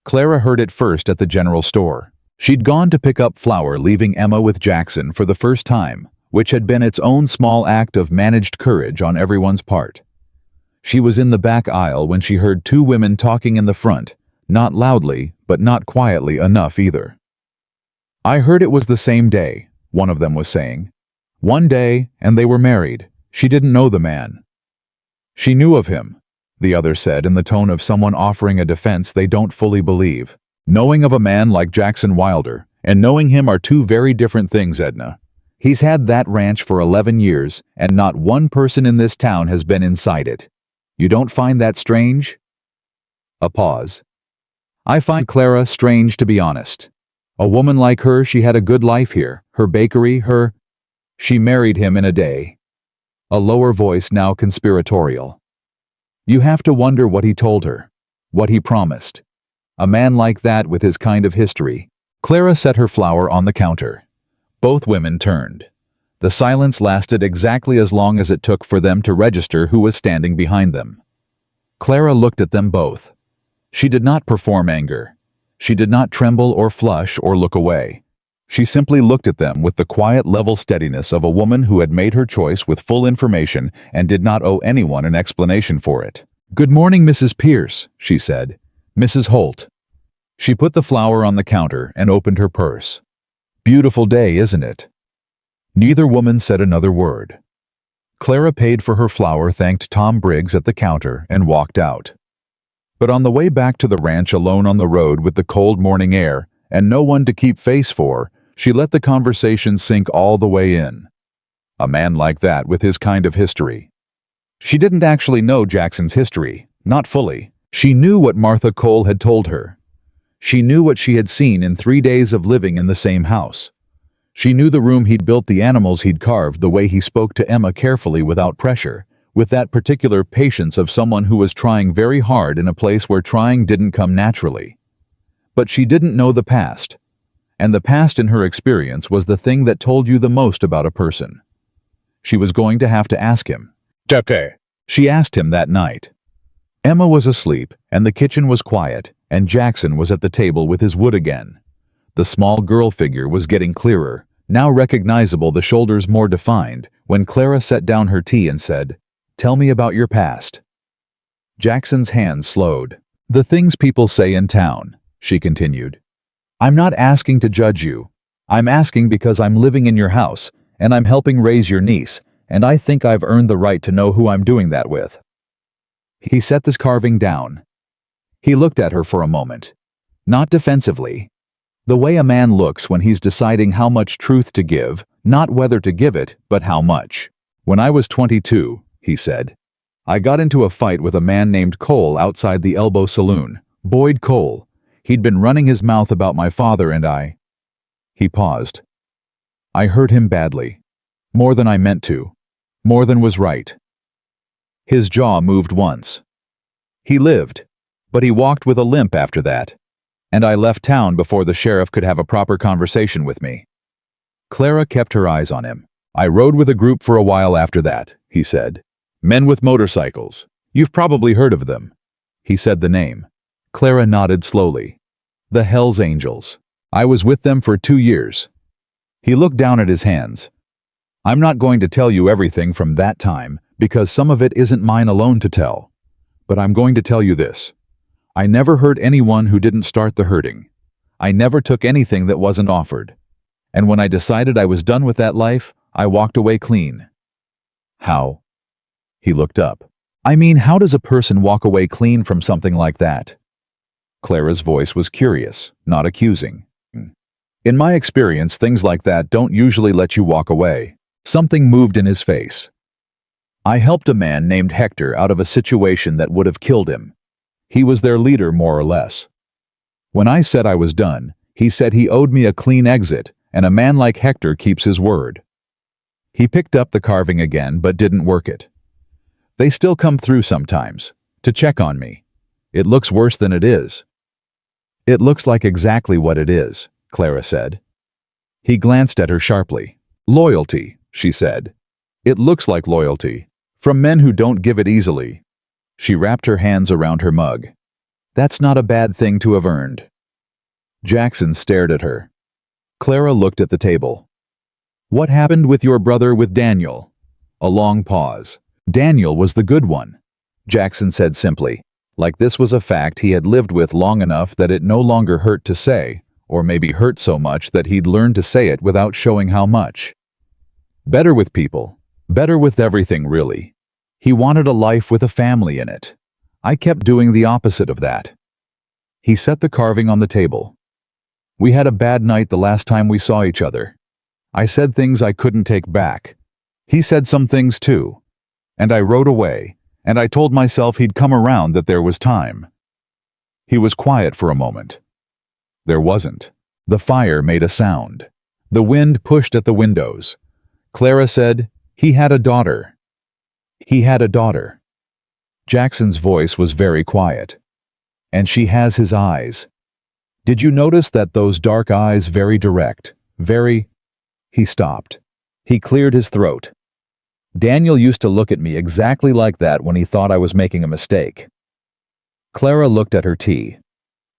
Clara heard it first at the general store. She'd gone to pick up flour, leaving Emma with Jackson for the first time, which had been its own small act of managed courage on everyone's part. She was in the back aisle when she heard 2 women talking in the front, not loudly, but not quietly enough either. I heard it was the same day, one of them was saying. One day, and they were married. She didn't know the man. She knew of him, the other said in the tone of someone offering a defense they don't fully believe. Knowing of a man like Jackson Wilder and knowing him are 2 very different things, Edna. He's had that ranch for 11 years, and not one person in this town has been inside it. You don't find that strange? A pause. I find Clara strange, to be honest. A woman like her, she had a good life here, her bakery, her... She married him in a day. A lower voice now conspiratorial. You have to wonder what he told her. What he promised. A man like that with his kind of history. Clara set her flower on the counter. Both women turned. The silence lasted exactly as long as it took for them to register who was standing behind them. Clara looked at them both. She did not perform anger. She did not tremble or flush or look away. She simply looked at them with the quiet level steadiness of a woman who had made her choice with full information and did not owe anyone an explanation for it. "Good morning, Mrs. Pierce," she said. "Mrs. Holt." She put the flower on the counter and opened her purse. "Beautiful day, isn't it?" Neither woman said another word. Clara paid for her flower, thanked Tom Briggs at the counter, and walked out. But on the way back to the ranch alone on the road with the cold morning air and no one to keep face for, she let the conversation sink all the way in. A man like that with his kind of history. She didn't actually know Jackson's history, not fully. She knew what Martha Cole had told her. She knew what she had seen in 3 days of living in the same house. She knew the room he'd built, the animals he'd carved, the way he spoke to Emma carefully without pressure, with that particular patience of someone who was trying very hard in a place where trying didn't come naturally. But she didn't know the past. And the past in her experience was the thing that told you the most about a person. She was going to have to ask him. "Okay." She asked him that night. Emma was asleep, and the kitchen was quiet, and Jackson was at the table with his wood again. The small girl figure was getting clearer, now recognizable, the shoulders more defined, when Clara set down her tea and said, "Tell me about your past." Jackson's hands slowed. "The things people say in town," she continued. "I'm not asking to judge you. I'm asking because I'm living in your house, and I'm helping raise your niece, and I think I've earned the right to know who I'm doing that with." He set this carving down. He looked at her for a moment. Not defensively. The way a man looks when he's deciding how much truth to give, not whether to give it, but how much. "When I was 22, he said, "I got into a fight with a man named Cole outside the Elbow Saloon. Boyd Cole. He'd been running his mouth about my father and I." He paused. "I hurt him badly. More than I meant to. More than was right." His jaw moved once. "He lived, but he walked with a limp after that. And I left town before the sheriff could have a proper conversation with me." Clara kept her eyes on him. "I rode with a group for a while after that," he said. "Men with motorcycles. You've probably heard of them." He said the name. Clara nodded slowly. "The Hells Angels. I was with them for 2 years." He looked down at his hands. "I'm not going to tell you everything from that time, because some of it isn't mine alone to tell. But I'm going to tell you this. I never hurt anyone who didn't start the hurting. I never took anything that wasn't offered. And when I decided I was done with that life, I walked away clean." "How?" He looked up. "I mean, how does a person walk away clean from something like that?" Clara's voice was curious, not accusing. "In my experience, things like that don't usually let you walk away." Something moved in his face. "I helped a man named Hector out of a situation that would have killed him. He was their leader, more or less. When I said I was done, he said he owed me a clean exit, and a man like Hector keeps his word." He picked up the carving again, but didn't work it. "They still come through sometimes, to check on me. It looks worse than it is." "It looks like exactly what it is," Clara said. He glanced at her sharply. "Loyalty," she said. "It looks like loyalty, from men who don't give it easily." She wrapped her hands around her mug. "That's not a bad thing to have earned." Jackson stared at her. Clara looked at the table. "What happened with your brother with Daniel?" A long pause. "Daniel was the good one," Jackson said simply, like this was a fact he had lived with long enough that it no longer hurt to say, or maybe hurt so much that he'd learned to say it without showing how much. "Better with people. Better with everything, really. He wanted a life with a family in it. I kept doing the opposite of that." He set the carving on the table. "We had a bad night the last time we saw each other. I said things I couldn't take back. He said some things too. And I rode away, and I told myself he'd come around, that there was time." He was quiet for a moment. There wasn't. The fire made a sound. The wind pushed at the windows. Clara said, "He had a daughter. He had a daughter." Jackson's voice was very quiet. "And she has his eyes. Did you notice that those dark eyes very direct, very—" He stopped. He cleared his throat. "Daniel used to look at me exactly like that when he thought I was making a mistake." Clara looked at her tea.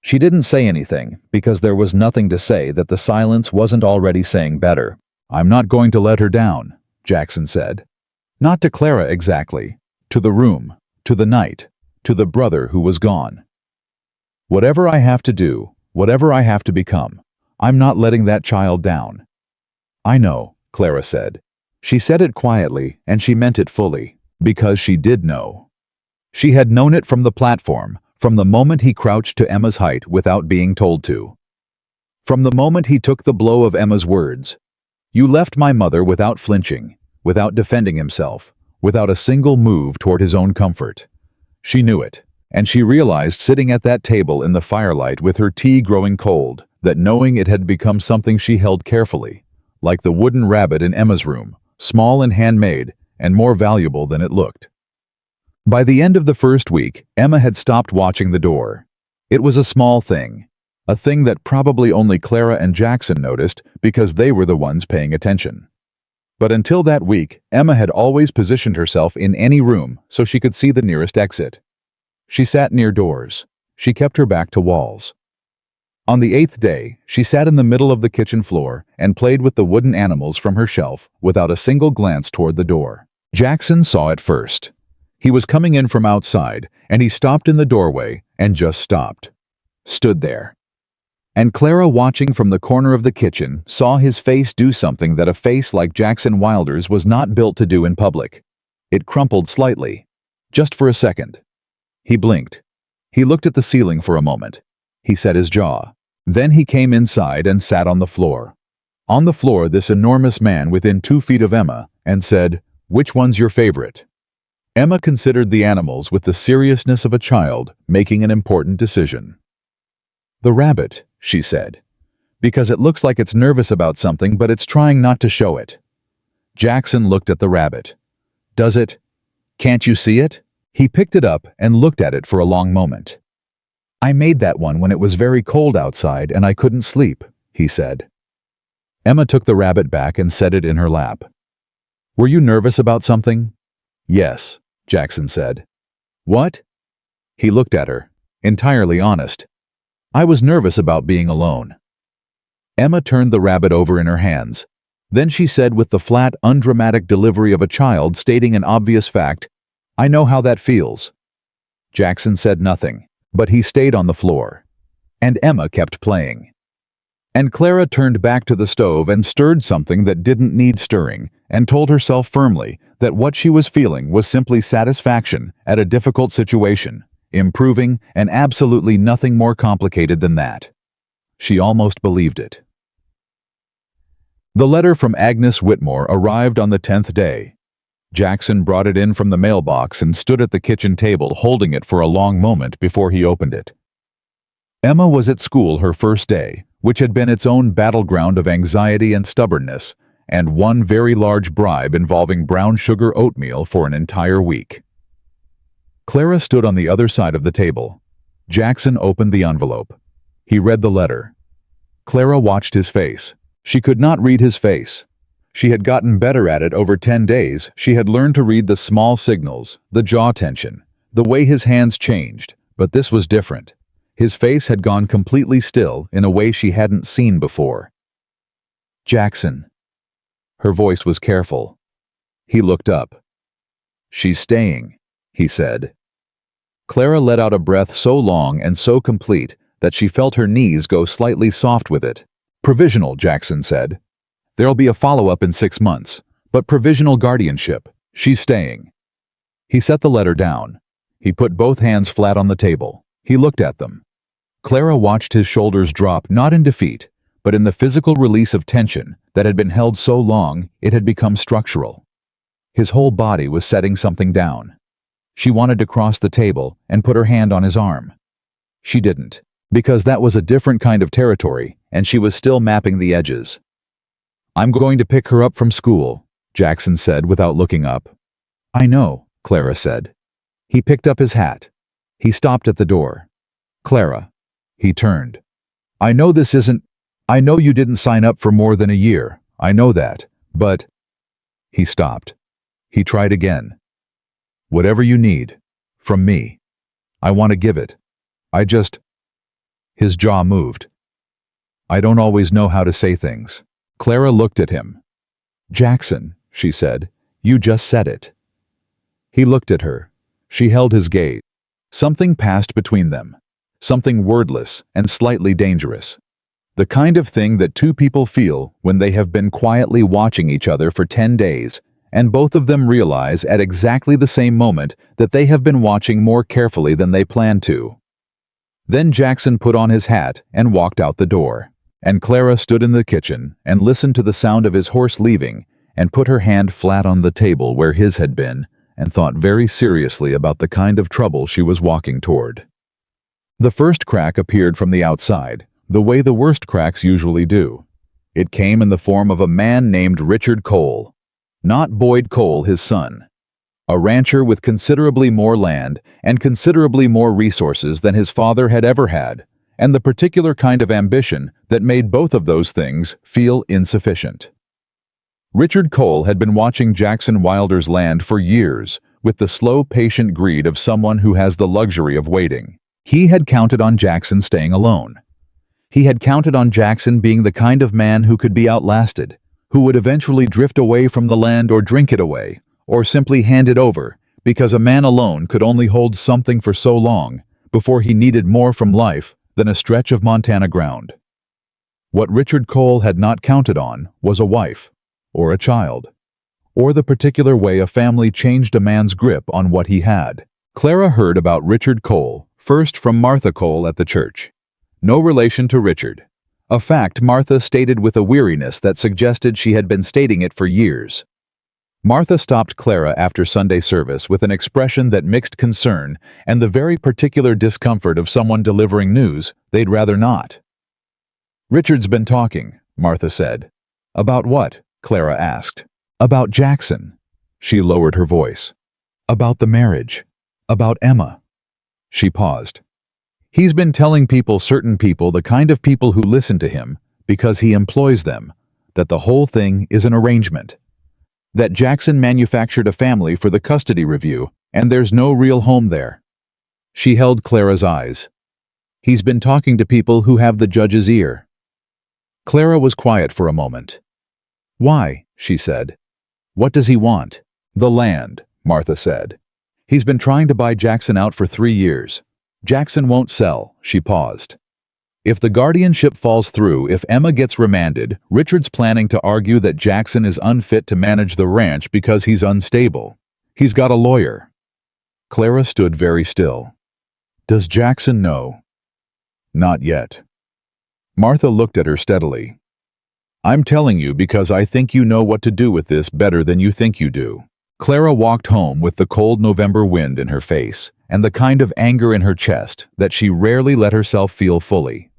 She didn't say anything, because there was nothing to say that the silence wasn't already saying better. "I'm not going to let her down," Jackson said. Not to Clara exactly, to the room, to the night, to the brother who was gone. "Whatever I have to do, whatever I have to become, I'm not letting that child down." "I know," Clara said. She said it quietly, and she meant it fully, because she did know. She had known it from the platform, from the moment he crouched to Emma's height without being told to. From the moment he took the blow of Emma's words. "You left my mother," without flinching, without defending himself, without a single move toward his own comfort. She knew it, and she realized sitting at that table in the firelight with her tea growing cold, that knowing it had become something she held carefully, like the wooden rabbit in Emma's room, small and handmade, and more valuable than it looked. By the end of the first week, Emma had stopped watching the door. It was a small thing, a thing that probably only Clara and Jackson noticed because they were the ones paying attention. But until that week, Emma had always positioned herself in any room so she could see the nearest exit. She sat near doors. She kept her back to walls. On the 8th day, she sat in the middle of the kitchen floor and played with the wooden animals from her shelf without a single glance toward the door. Jackson saw it first. He was coming in from outside, and he stopped in the doorway and just stopped. Stood there. And Clara, watching from the corner of the kitchen, saw his face do something that a face like Jackson Wilder's was not built to do in public. It crumpled slightly. Just for a second. He blinked. He looked at the ceiling for a moment. He set his jaw. Then he came inside and sat on the floor. On the floor, this enormous man within 2 feet of Emma, and said, "Which one's your favorite?" Emma considered the animals with the seriousness of a child making an important decision. "The rabbit," she said, "because it looks like it's nervous about something, but it's trying not to show it." Jackson looked at the rabbit. "Does it? Can't you see it?" He picked it up and looked at it for a long moment. "I made that one when it was very cold outside and I couldn't sleep," he said. Emma took the rabbit back and set it in her lap. "Were you nervous about something?" "Yes," Jackson said. "What?" He looked at her, entirely honest. "I was nervous about being alone." Emma turned the rabbit over in her hands. Then she said with the flat, undramatic delivery of a child stating an obvious fact, "I know how that feels." Jackson said nothing, but he stayed on the floor. And Emma kept playing. And Clara turned back to the stove and stirred something that didn't need stirring, and told herself firmly that what she was feeling was simply satisfaction at a difficult situation, improving, and absolutely nothing more complicated than that. She almost believed it. The letter from Agnes Whitmore arrived on the 10th day. Jackson brought it in from the mailbox and stood at the kitchen table holding it for a long moment before he opened it. Emma was at school her first day, which had been its own battleground of anxiety and stubbornness, and one very large bribe involving brown sugar oatmeal for an entire week. Clara stood on the other side of the table. Jackson opened the envelope. He read the letter. Clara watched his face. She could not read his face. She had gotten better at it over 10 days. She had learned to read the small signals, the jaw tension, the way his hands changed, but this was different. His face had gone completely still in a way she hadn't seen before. "Jackson." Her voice was careful. He looked up. "She's staying," he said. Clara let out a breath so long and so complete that she felt her knees go slightly soft with it. "Provisional," Jackson said. "There'll be a follow-up in 6 months, but provisional guardianship. She's staying." He set the letter down. He put both hands flat on the table. He looked at them. Clara watched his shoulders drop, not in defeat, but in the physical release of tension that had been held so long it had become structural. His whole body was setting something down. She wanted to cross the table and put her hand on his arm. She didn't, because that was a different kind of territory, and she was still mapping the edges. "I'm going to pick her up from school," Jackson said without looking up. I know, Clara said. He picked up his hat. He stopped at the door. Clara. He turned. I know this isn't... I know you didn't sign up for more than a year. I know that. But... He stopped. He tried again. Whatever you need. From me. I want to give it. I just... His jaw moved. I don't always know how to say things. Clara looked at him. Jackson, she said, you just said it. He looked at her. She held his gaze. Something passed between them. Something wordless and slightly dangerous. The kind of thing that two people feel when they have been quietly watching each other for 10 days, and both of them realize at exactly the same moment that they have been watching more carefully than they planned to. Then Jackson put on his hat and walked out the door, and Clara stood in the kitchen and listened to the sound of his horse leaving and put her hand flat on the table where his had been and thought very seriously about the kind of trouble she was walking toward. The first crack appeared from the outside, the way the worst cracks usually do. It came in the form of a man named Richard Cole. Not Boyd Cole, his son. A rancher with considerably more land and considerably more resources than his father had ever had, and the particular kind of ambition that made both of those things feel insufficient. Richard Cole had been watching Jackson Wilder's land for years with the slow, patient greed of someone who has the luxury of waiting. He had counted on Jackson staying alone. He had counted on Jackson being the kind of man who could be outlasted, who would eventually drift away from the land or drink it away, or simply hand it over, because a man alone could only hold something for so long before he needed more from life than a stretch of Montana ground. What Richard Cole had not counted on was a wife, or a child, or the particular way a family changed a man's grip on what he had. Clara heard about Richard Cole first from Martha Cole at the church. No relation to Richard. A fact Martha stated with a weariness that suggested she had been stating it for years. Martha stopped Clara after Sunday service with an expression that mixed concern and the very particular discomfort of someone delivering news they'd rather not. Richard's been talking, Martha said. About what? Clara asked. About Jackson. She lowered her voice. About the marriage. About Emma. She paused. He's been telling certain people, the kind of people who listen to him, because he employs them, that the whole thing is an arrangement. That Jackson manufactured a family for the custody review, and there's no real home there. She held Clara's eyes. He's been talking to people who have the judge's ear. Clara was quiet for a moment. Why? She said. What does he want? The land, Martha said. He's been trying to buy Jackson out for 3 years. Jackson won't sell, she paused. If the guardianship falls through, if Emma gets remanded, Richard's planning to argue that Jackson is unfit to manage the ranch because he's unstable. He's got a lawyer. Clara stood very still. Does Jackson know? Not yet. Martha looked at her steadily. I'm telling you because I think you know what to do with this better than you think you do. Clara walked home with the cold November wind in her face and the kind of anger in her chest that she rarely let herself feel fully.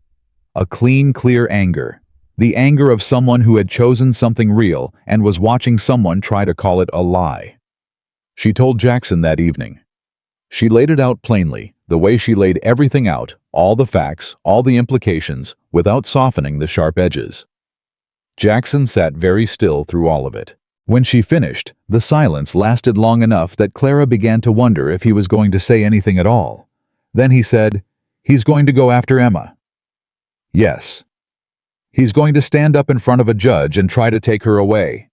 A clean, clear anger. The anger of someone who had chosen something real and was watching someone try to call it a lie. She told Jackson that evening. She laid it out plainly, the way she laid everything out, all the facts, all the implications, without softening the sharp edges. Jackson sat very still through all of it. When she finished, the silence lasted long enough that Clara began to wonder if he was going to say anything at all. Then he said, He's going to go after Emma. Yes. He's going to stand up in front of a judge and try to take her away.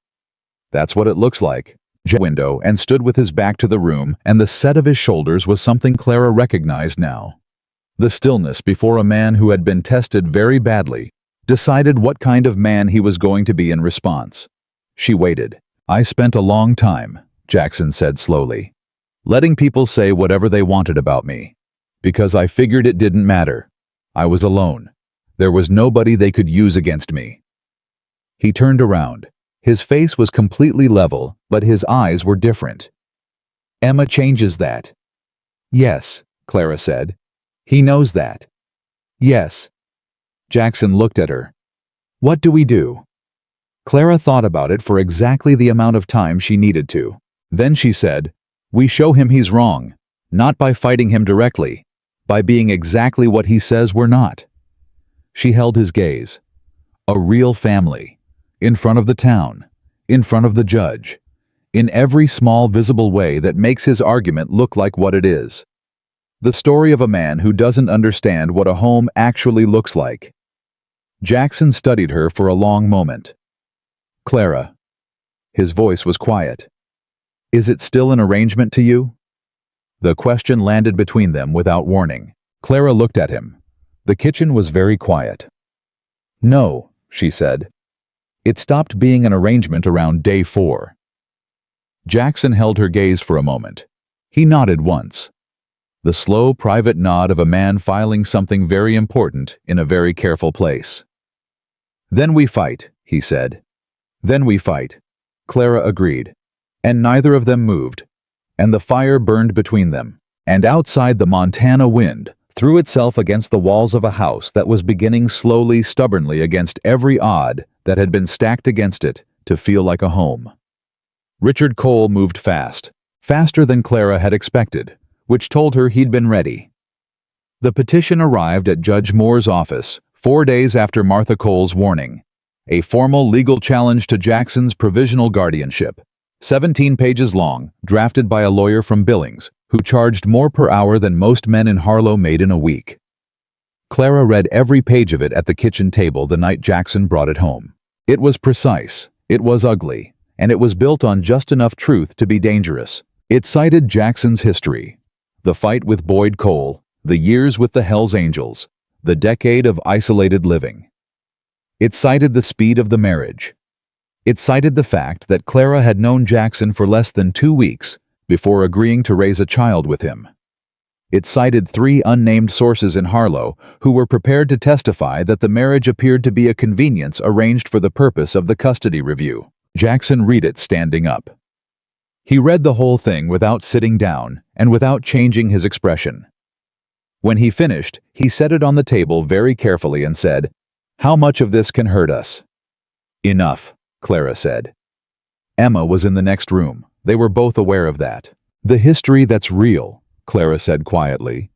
That's what it looks like. Window and stood with his back to the room, and the set of his shoulders was something Clara recognized now. The stillness before a man who had been tested very badly decided what kind of man he was going to be in response. She waited. I spent a long time, Jackson said slowly, letting people say whatever they wanted about me, because I figured it didn't matter. I was alone. There was nobody they could use against me. He turned around. His face was completely level, but his eyes were different. Emma changes that. Yes, Clara said. He knows that. Yes. Jackson looked at her. What do we do? Clara thought about it for exactly the amount of time she needed to. Then she said, "We show him he's wrong, not by fighting him directly, by being exactly what he says we're not." She held his gaze. A real family. In front of the town. In front of the judge. In every small visible way that makes his argument look like what it is. The story of a man who doesn't understand what a home actually looks like. Jackson studied her for a long moment. "Clara." His voice was quiet. "Is it still an arrangement to you?" The question landed between them without warning. Clara looked at him. The kitchen was very quiet. "No," she said. "It stopped being an arrangement around day 4. Jackson held her gaze for a moment. He nodded once. The slow, private nod of a man filing something very important in a very careful place. "Then we fight," he said. "Then we fight." Clara agreed. And neither of them moved. And the fire burned between them. And outside, the Montana wind threw itself against the walls of a house that was beginning slowly, stubbornly against every odd that had been stacked against it to feel like a home. Richard Cole moved fast, faster than Clara had expected, which told her he'd been ready. The petition arrived at Judge Moore's office 4 days after Martha Cole's warning. A formal legal challenge to Jackson's provisional guardianship, 17 pages long, drafted by a lawyer from Billings, who charged more per hour than most men in Harlow made in a week. Clara read every page of it at the kitchen table the night Jackson brought it home. It was precise, it was ugly, and it was built on just enough truth to be dangerous. It cited Jackson's history. The fight with Boyd Cole, the years with the Hells Angels, the decade of isolated living. It cited the speed of the marriage. It cited the fact that Clara had known Jackson for less than 2 weeks before agreeing to raise a child with him. It cited 3 unnamed sources in Harlow who were prepared to testify that the marriage appeared to be a convenience arranged for the purpose of the custody review. Jackson read it standing up. He read the whole thing without sitting down and without changing his expression. When he finished, he set it on the table very carefully and said, "How much of this can hurt us?" "Enough," Clara said. Emma was in the next room. They were both aware of that. "The history that's real," Clara said quietly.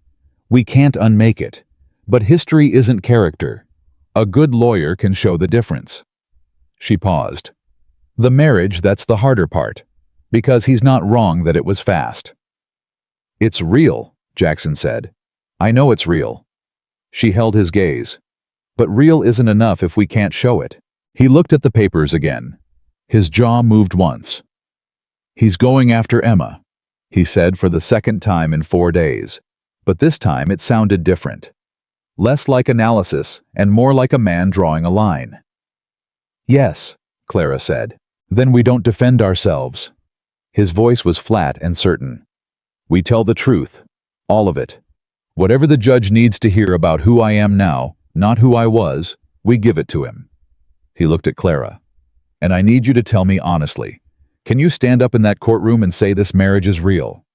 "We can't unmake it. But history isn't character. A good lawyer can show the difference." She paused. "The marriage, that's the harder part. Because he's not wrong that it was fast." "It's real," Jackson said. "I know it's real." She held his gaze. "But real isn't enough if we can't show it." He looked at the papers again. His jaw moved once. "He's going after Emma," he said for the second time in 4 days. But this time it sounded different. Less like analysis and more like a man drawing a line. "Yes," Clara said. "Then we don't defend ourselves." His voice was flat and certain. "We tell the truth. All of it. Whatever the judge needs to hear about who I am now, not who I was, we give it to him." He looked at Clara. "And I need you to tell me honestly. Can you stand up in that courtroom and say this marriage is real?"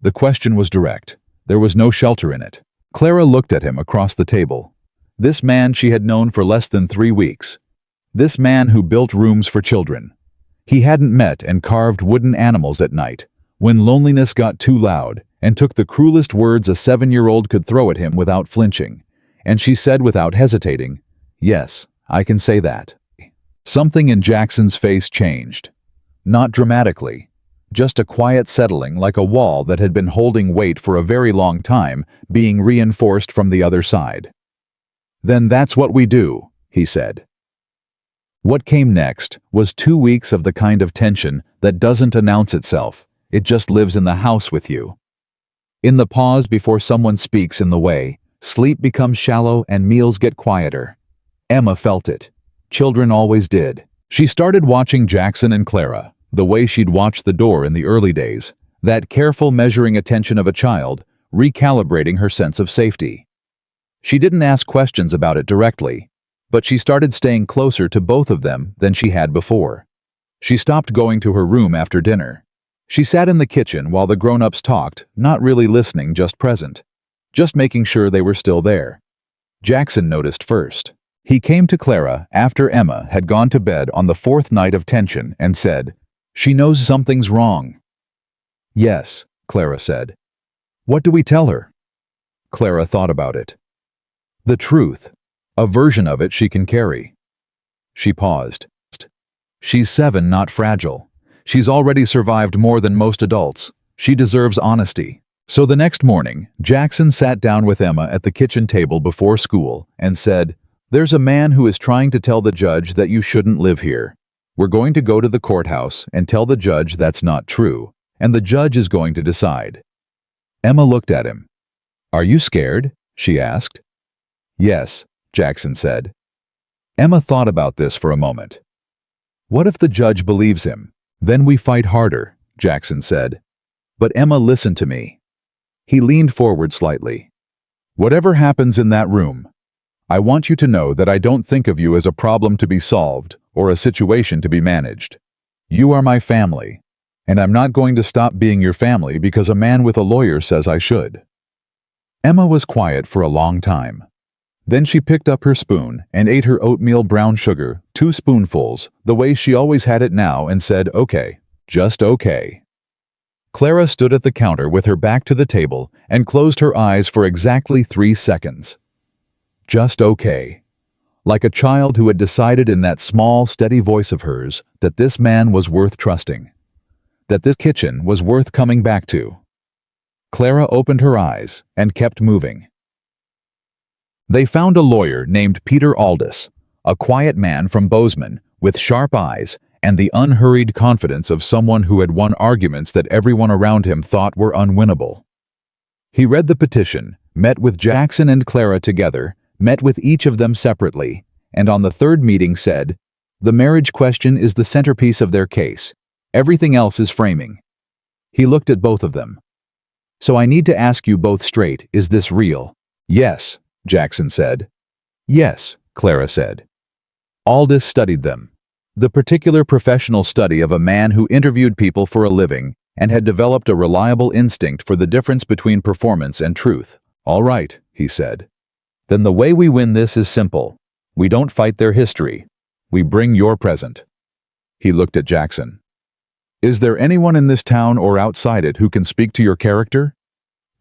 The question was direct. There was no shelter in it. Clara looked at him across the table. This man she had known for less than 3 weeks. This man who built rooms for children. He hadn't met and carved wooden animals at night, when loneliness got too loud, and took the cruelest words a 7-year-old could throw at him without flinching. And she said without hesitating, "Yes, I can say that." Something in Jackson's face changed. Not dramatically. Just a quiet settling like a wall that had been holding weight for a very long time, being reinforced from the other side. "Then that's what we do," he said. What came next was 2 weeks of the kind of tension that doesn't announce itself. It just lives in the house with you. In the pause before someone speaks in the way, sleep becomes shallow and meals get quieter. Emma felt it. Children always did. She started watching Jackson and Clara, the way she'd watched the door in the early days, that careful measuring attention of a child, recalibrating her sense of safety. She didn't ask questions about it directly, but she started staying closer to both of them than she had before. She stopped going to her room after dinner. She sat in the kitchen while the grown-ups talked, not really listening, just present. Just making sure they were still there. Jackson noticed first. He came to Clara after Emma had gone to bed on the fourth night of tension and said, "She knows something's wrong." "Yes," Clara said. "What do we tell her?" Clara thought about it. "The truth. A version of it she can carry." She paused. "She's 7, not fragile. She's already survived more than most adults. She deserves honesty." So the next morning, Jackson sat down with Emma at the kitchen table before school and said, "There's a man who is trying to tell the judge that you shouldn't live here. We're going to go to the courthouse and tell the judge that's not true, and the judge is going to decide." Emma looked at him. "Are you scared?" she asked. "Yes," Jackson said. Emma thought about this for a moment. "What if the judge believes him? Then we fight harder," Jackson said. "But Emma, listen to me." He leaned forward slightly. "Whatever happens in that room, I want you to know that I don't think of you as a problem to be solved or a situation to be managed. You are my family, and I'm not going to stop being your family because a man with a lawyer says I should." Emma was quiet for a long time. Then she picked up her spoon and ate her oatmeal brown sugar, 2 spoonfuls, the way she always had it now, and said, "Okay, just okay." Clara stood at the counter with her back to the table and closed her eyes for exactly 3 seconds. Just okay. Like a child who had decided in that small, steady voice of hers that this man was worth trusting, that this kitchen was worth coming back to. Clara opened her eyes and kept moving. They found a lawyer named Peter Aldous, a quiet man from Bozeman with sharp eyes and the unhurried confidence of someone who had won arguments that everyone around him thought were unwinnable. He read the petition, met with Jackson and Clara together, met with each of them separately, and on the third meeting said, "The marriage question is the centerpiece of their case. Everything else is framing." He looked at both of them. "So I need to ask you both straight, is this real?" "Yes," Jackson said. "Yes," Clara said. Aldous studied them. The particular professional study of a man who interviewed people for a living and had developed a reliable instinct for the difference between performance and truth. "All right," he said. "Then the way we win this is simple. We don't fight their history. We bring your present." He looked at Jackson. "Is there anyone in this town or outside it who can speak to your character?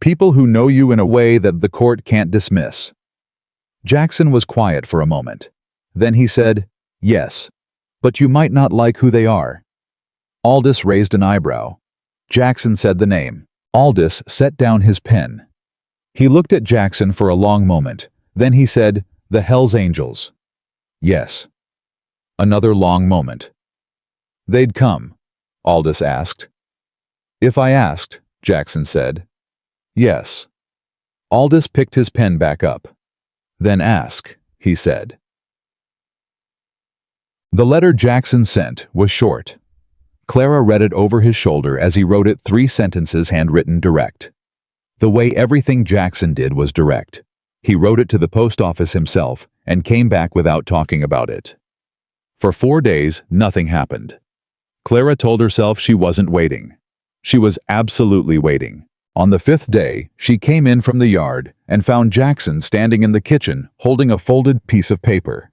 People who know you in a way that the court can't dismiss?" Jackson was quiet for a moment. Then he said, "Yes. But you might not like who they are." Aldous raised an eyebrow. Jackson said the name. Aldous set down his pen. He looked at Jackson for a long moment. Then he said, "The Hells Angels." "Yes." Another long moment. "They'd come?" Aldous asked. "If I asked," Jackson said. "Yes." Aldous picked his pen back up. "Then ask," he said. The letter Jackson sent was short. Clara read it over his shoulder as he wrote it, 3 sentences handwritten direct. The way everything Jackson did was direct. He wrote it to the post office himself and came back without talking about it. For 4 days, nothing happened. Clara told herself she wasn't waiting. She was absolutely waiting. On the 5th day, she came in from the yard and found Jackson standing in the kitchen holding a folded piece of paper.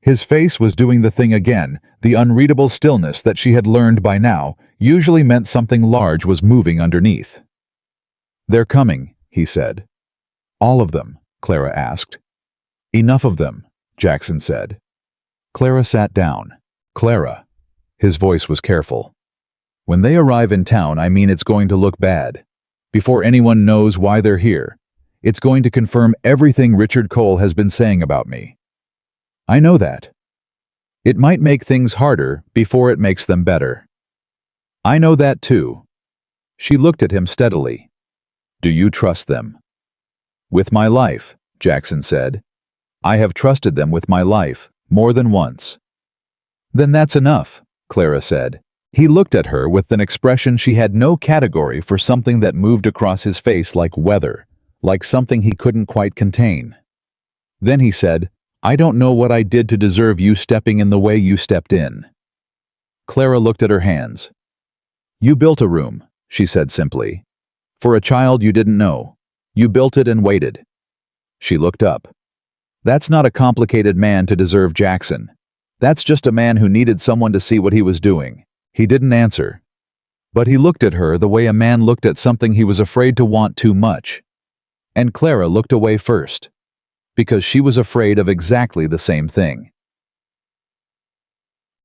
His face was doing the thing again. The unreadable stillness that she had learned by now usually meant something large was moving underneath. "They're coming," he said. "All of them?" Clara asked. "Enough of them," Jackson said. Clara sat down. "Clara." His voice was careful. "When they arrive in town, I mean it's going to look bad. Before anyone knows why they're here, it's going to confirm everything Richard Cole has been saying about me. I know that. It might make things harder before it makes them better. I know that too." She looked at him steadily. "Do you trust them?" "With my life," Jackson said. "I have trusted them with my life, more than once." "Then that's enough," Clara said. He looked at her with an expression she had no category for, something that moved across his face like weather, like something he couldn't quite contain. Then he said, "I don't know what I did to deserve you stepping in the way you stepped in." Clara looked at her hands. "You built a room," she said simply. "For a child you didn't know. You built it and waited." She looked up. That's not a complicated man to deserve Jackson. That's just a man who needed someone to see what he was doing. He didn't answer. But he looked at her the way a man looked at something he was afraid to want too much. And Clara looked away first, because she was afraid of exactly the same thing.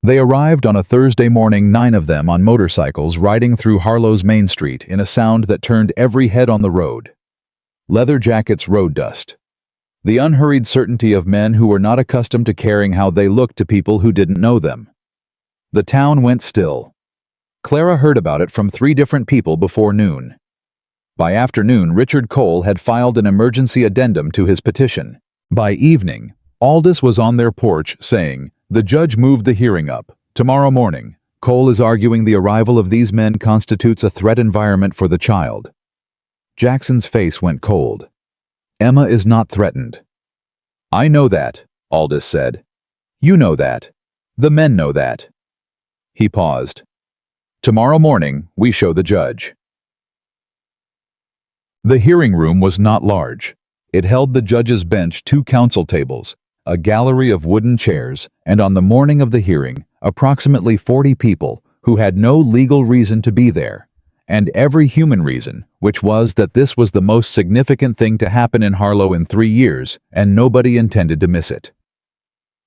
They arrived on a Thursday morning, 9 of them on motorcycles riding through Harlow's Main Street in a sound that turned every head on the road. Leather jackets, road dust. The unhurried certainty of men who were not accustomed to caring how they looked to people who didn't know them. The town went still. Clara heard about it from 3 different people before noon. By afternoon, Richard Cole had filed an emergency addendum to his petition. By evening, Aldous was on their porch saying, "The judge moved the hearing up. Tomorrow morning, Cole is arguing the arrival of these men constitutes a threat environment for the child." Jackson's face went cold. "Emma is not threatened." "I know that," Aldous said. "You know that. The men know that." He paused. "Tomorrow morning, we show the judge." The hearing room was not large. It held the judge's bench, 2 counsel tables, a gallery of wooden chairs, and on the morning of the hearing, approximately 40 people who had no legal reason to be there, and every human reason, which was that this was the most significant thing to happen in Harlow in 3 years, and nobody intended to miss it.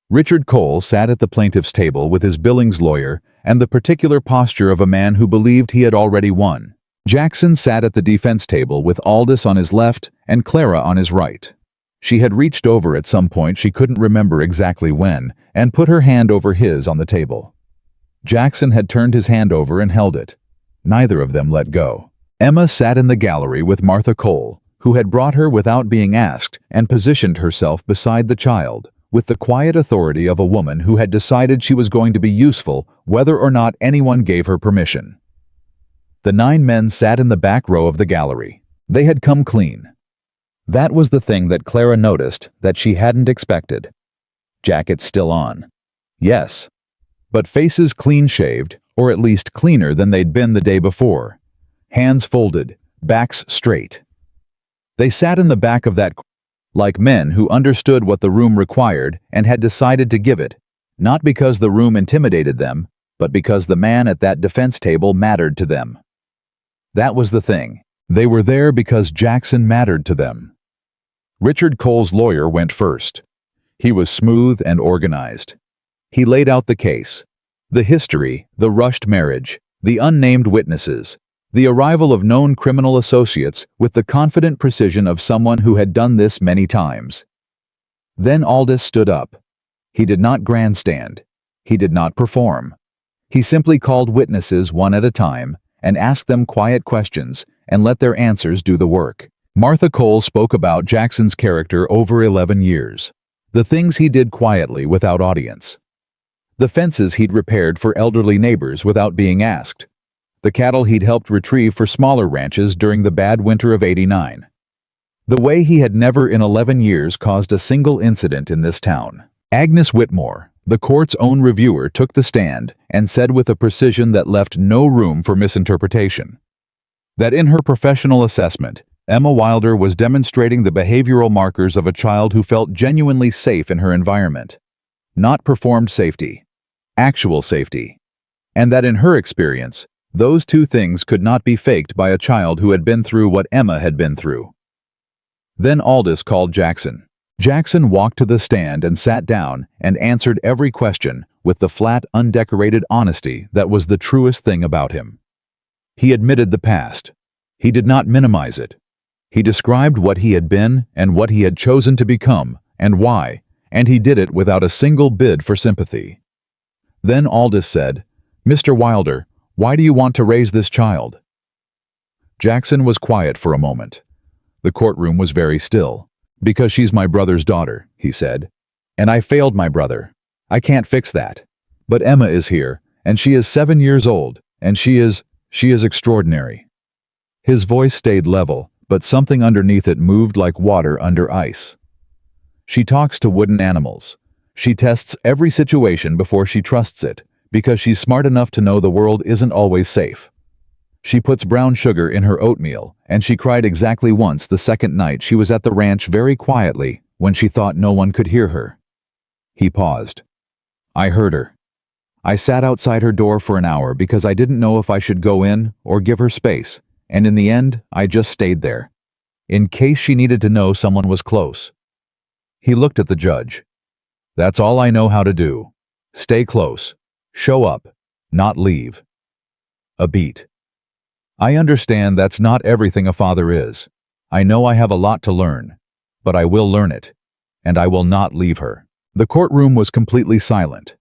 Richard Cole sat at the plaintiff's table with his Billings lawyer and the particular posture of a man who believed he had already won. Jackson sat at the defense table with Aldous on his left and Clara on his right. She had reached over at some point, she couldn't remember exactly when, and put her hand over his on the table. Jackson had turned his hand over and held it. Neither of them let go. Emma sat in the gallery with Martha Cole, who had brought her without being asked, and positioned herself beside the child, with the quiet authority of a woman who had decided she was going to be useful whether or not anyone gave her permission. The 9 men sat in the back row of the gallery. They had come clean. That was the thing that Clara noticed that she hadn't expected. Jackets still on. Yes. But faces clean-shaved, or at least cleaner than they'd been the day before. Hands folded, backs straight. They sat in the back of that like men who understood what the room required and had decided to give it, not because the room intimidated them, but because the man at that defense table mattered to them. That was the thing. They were there because Jackson mattered to them. Richard Cole's lawyer went first. He was smooth and organized. He laid out the case, the history, the rushed marriage, the unnamed witnesses, the arrival of known criminal associates with the confident precision of someone who had done this many times. Then Aldous stood up. He did not grandstand. He did not perform. He simply called witnesses one at a time and asked them quiet questions and let their answers do the work. Martha Cole spoke about Jackson's character over 11 years. The things he did quietly without audience. The fences he'd repaired for elderly neighbors without being asked. The cattle he'd helped retrieve for smaller ranches during the bad winter of '89. The way he had never in 11 years caused a single incident in this town. Agnes Whitmore, the court's own reviewer, took the stand and said with a precision that left no room for misinterpretation, that in her professional assessment, Emma Wilder was demonstrating the behavioral markers of a child who felt genuinely safe in her environment. Not performed safety, actual safety. And that in her experience, those 2 things could not be faked by a child who had been through what Emma had been through. Then Aldous called Jackson. Jackson walked to the stand and sat down and answered every question with the flat, undecorated honesty that was the truest thing about him. He admitted the past. He did not minimize it. He described what he had been and what he had chosen to become and why, and he did it without a single bid for sympathy. Then Aldous said, "Mr. Wilder, why do you want to raise this child?" Jackson was quiet for a moment. The courtroom was very still. "Because she's my brother's daughter," he said. "And I failed my brother. I can't fix that. But Emma is here, and she is 7 years old, and she is extraordinary." His voice stayed level, but something underneath it moved like water under ice. "She talks to wooden animals. She tests every situation before she trusts it, because she's smart enough to know the world isn't always safe. She puts brown sugar in her oatmeal, and she cried exactly once the second night she was at the ranch very quietly, when she thought no one could hear her. He paused. I heard her. I sat outside her door for an hour because I didn't know if I should go in or give her space, and in the end, I just stayed there, in case she needed to know someone was close. He looked at the judge. That's all I know how to do. Stay close. Show up, not leave. A beat. I understand that's not everything a father is. I know I have a lot to learn, but I will learn it, and I will not leave her. The courtroom was completely silent.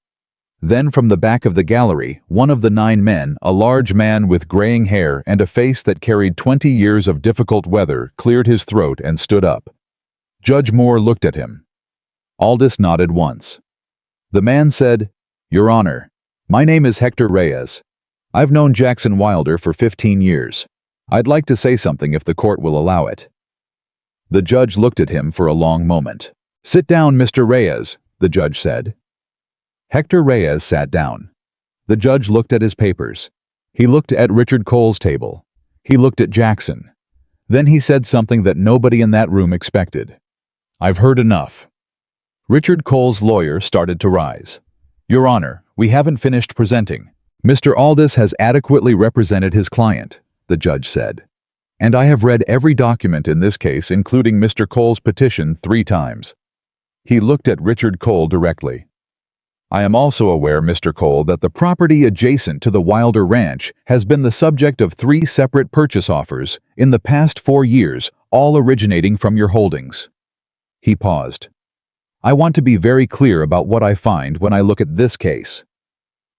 Then from the back of the gallery, one of the 9 men, a large man with graying hair and a face that carried 20 years of difficult weather, cleared his throat and stood up. Judge Moore looked at him. Aldous nodded once. The man said, Your Honor, my name is Hector Reyes. I've known Jackson Wilder for 15 years. I'd like to say something if the court will allow it. The judge looked at him for a long moment. Sit down, Mr. Reyes, the judge said. Hector Reyes sat down. The judge looked at his papers. He looked at Richard Cole's table. He looked at Jackson. Then he said something that nobody in that room expected. I've heard enough. Richard Cole's lawyer started to rise. Your Honor, we haven't finished presenting. Mr. Aldous has adequately represented his client, the judge said. And I have read every document in this case, including Mr. Cole's petition 3 times. He looked at Richard Cole directly. I am also aware, Mr. Cole, that the property adjacent to the Wilder Ranch has been the subject of 3 separate purchase offers in the past 4 years, all originating from your holdings. He paused. I want to be very clear about what I find when I look at this case.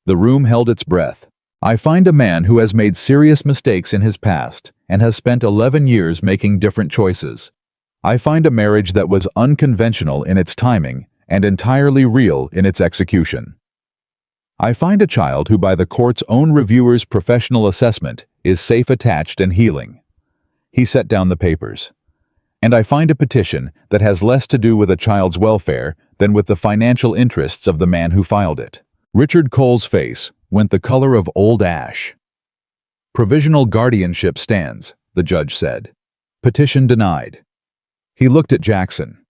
The room held its breath. I find a man who has made serious mistakes in his past and has spent 11 years making different choices. I find a marriage that was unconventional in its timing and entirely real in its execution. I find a child who, by the court's own reviewer's professional assessment, is safe, attached, and healing. He set down the papers. And I find a petition that has less to do with a child's welfare than with the financial interests of the man who filed it. Richard Cole's face went the color of old ash. Provisional guardianship stands, the judge said. Petition denied. He looked at Jackson.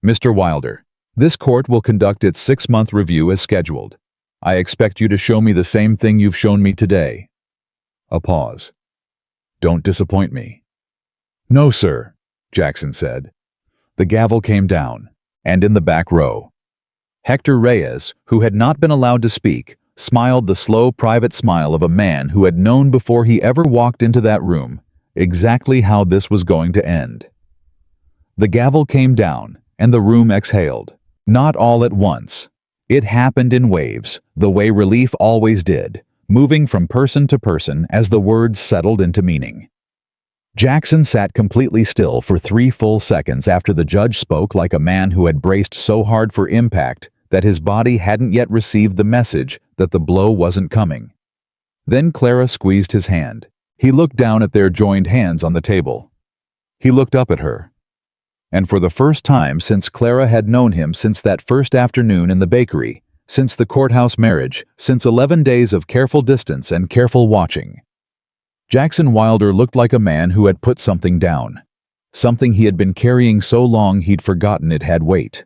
Mr. Wilder, this court will conduct its 6-month review as scheduled. I expect you to show me the same thing you've shown me today. A pause. Don't disappoint me. No, sir, Jackson said. The gavel came down, and in the back row, Hector Reyes, who had not been allowed to speak, smiled the slow, private smile of a man who had known before he ever walked into that room exactly how this was going to end. The gavel came down, and the room exhaled. Not all at once. It happened in waves, the way relief always did, moving from person to person as the words settled into meaning. Jackson sat completely still for 3 full seconds after the judge spoke, like a man who had braced so hard for impact that his body hadn't yet received the message that the blow wasn't coming. Then Clara squeezed his hand. He looked down at their joined hands on the table. He looked up at her. And for the first time since Clara had known him, since that first afternoon in the bakery, since the courthouse marriage, since 11 days of careful distance and careful watching, Jackson Wilder looked like a man who had put something down. Something he had been carrying so long he'd forgotten it had weight.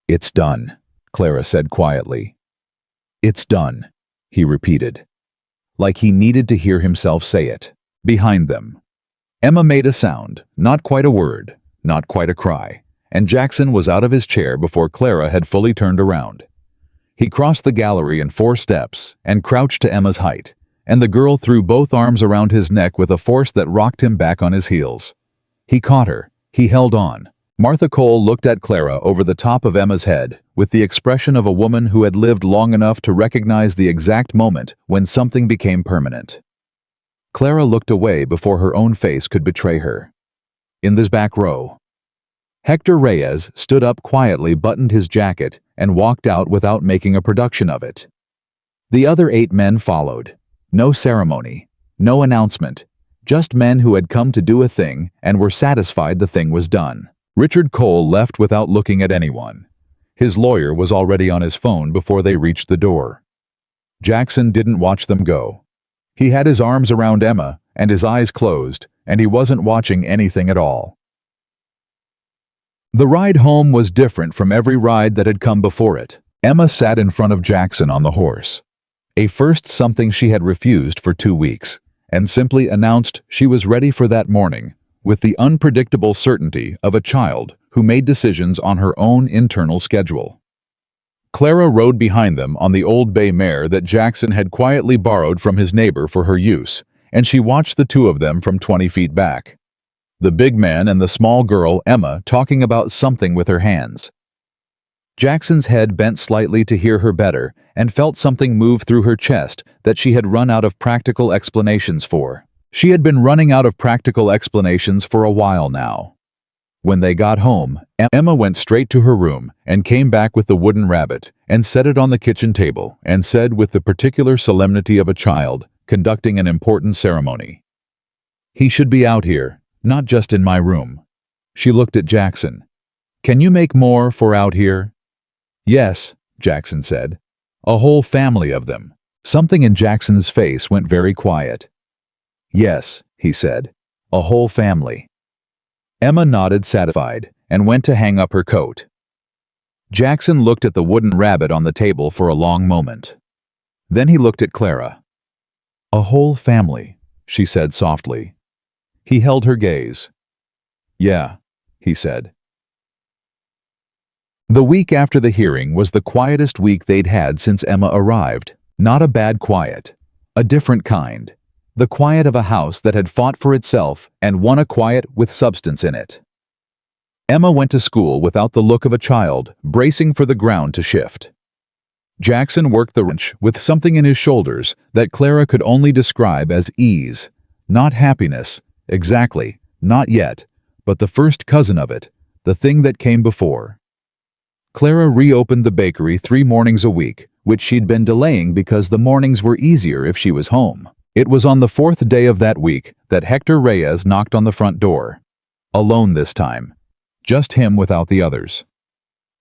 It's done, Clara said quietly. It's done, he repeated, like he needed to hear himself say it. Behind them, Emma made a sound, not quite a word, not quite a cry, and Jackson was out of his chair before Clara had fully turned around. He crossed the gallery in 4 steps and crouched to Emma's height, and the girl threw both arms around his neck with a force that rocked him back on his heels. He caught her. He held on. Martha Cole looked at Clara over the top of Emma's head with the expression of a woman who had lived long enough to recognize the exact moment when something became permanent. Clara looked away before her own face could betray her. In this back row, Hector Reyes stood up quietly, buttoned his jacket, and walked out without making a production of it. The other 8 men followed. No ceremony, no announcement, just men who had come to do a thing and were satisfied the thing was done. Richard Cole left without looking at anyone. His lawyer was already on his phone before they reached the door. Jackson didn't watch them go. He had his arms around Emma and his eyes closed, and he wasn't watching anything at all. The ride home was different from every ride that had come before it. Emma sat in front of Jackson on the horse, a first something she had refused for 2 weeks, and simply announced she was ready for that morning, with the unpredictable certainty of a child who made decisions on her own internal schedule. Clara rode behind them on the old bay mare that Jackson had quietly borrowed from his neighbor for her use, and she watched the two of them from 20 feet back. The big man and the small girl, Emma, talking about something with her hands. Jackson's head bent slightly to hear her better and felt something move through her chest that she had run out of practical explanations for. She had been running out of practical explanations for a while now. When they got home, Emma went straight to her room and came back with the wooden rabbit and set it on the kitchen table and said with the particular solemnity of a child conducting an important ceremony, "He should be out here, not just in my room." She looked at Jackson. "Can you make more for out here?" "Yes," Jackson said. "A whole family of them." Something in Jackson's face went very quiet. "Yes," he said. "A whole family." Emma nodded satisfied and went to hang up her coat. Jackson looked at the wooden rabbit on the table for a long moment. Then he looked at Clara. "A whole family," she said softly. He held her gaze. "Yeah," he said. The week after the hearing was the quietest week they'd had since Emma arrived. Not a bad quiet. A different kind. The quiet of a house that had fought for itself and won a quiet with substance in it. Emma went to school without the look of a child, bracing for the ground to shift. Jackson worked the wrench with something in his shoulders that Clara could only describe as ease. Not happiness, exactly, not yet, but the first cousin of it, the thing that came before. Clara reopened the bakery 3 mornings a week, which she'd been delaying because the mornings were easier if she was home. It was on the 4th day of that week that Hector Reyes knocked on the front door. Alone this time. Just him without the others.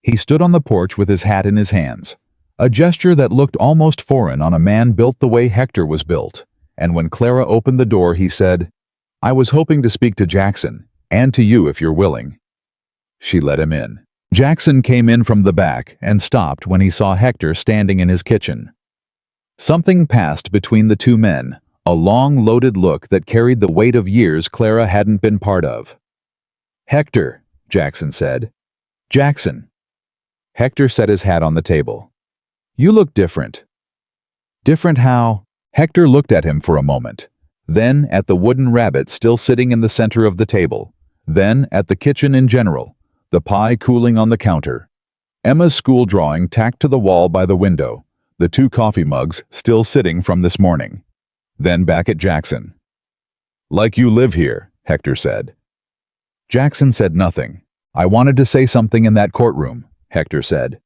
He stood on the porch with his hat in his hands, a gesture that looked almost foreign on a man built the way Hector was built, and when Clara opened the door he said, "I was hoping to speak to Jackson, and to you if you're willing." She let him in. Jackson came in from the back and stopped when he saw Hector standing in his kitchen. Something passed between the two men, a long, loaded look that carried the weight of years Clara hadn't been part of. "Hector," Jackson said. "Jackson." Hector set his hat on the table. "You look different." "Different how?" Hector looked at him for a moment, then at the wooden rabbit still sitting in the center of the table, then at the kitchen in general, the pie cooling on the counter, Emma's school drawing tacked to the wall by the window, the 2 coffee mugs still sitting from this morning. Then back at Jackson. "Like you live here," Hector said. Jackson said nothing. "I wanted to say something in that courtroom," Hector said.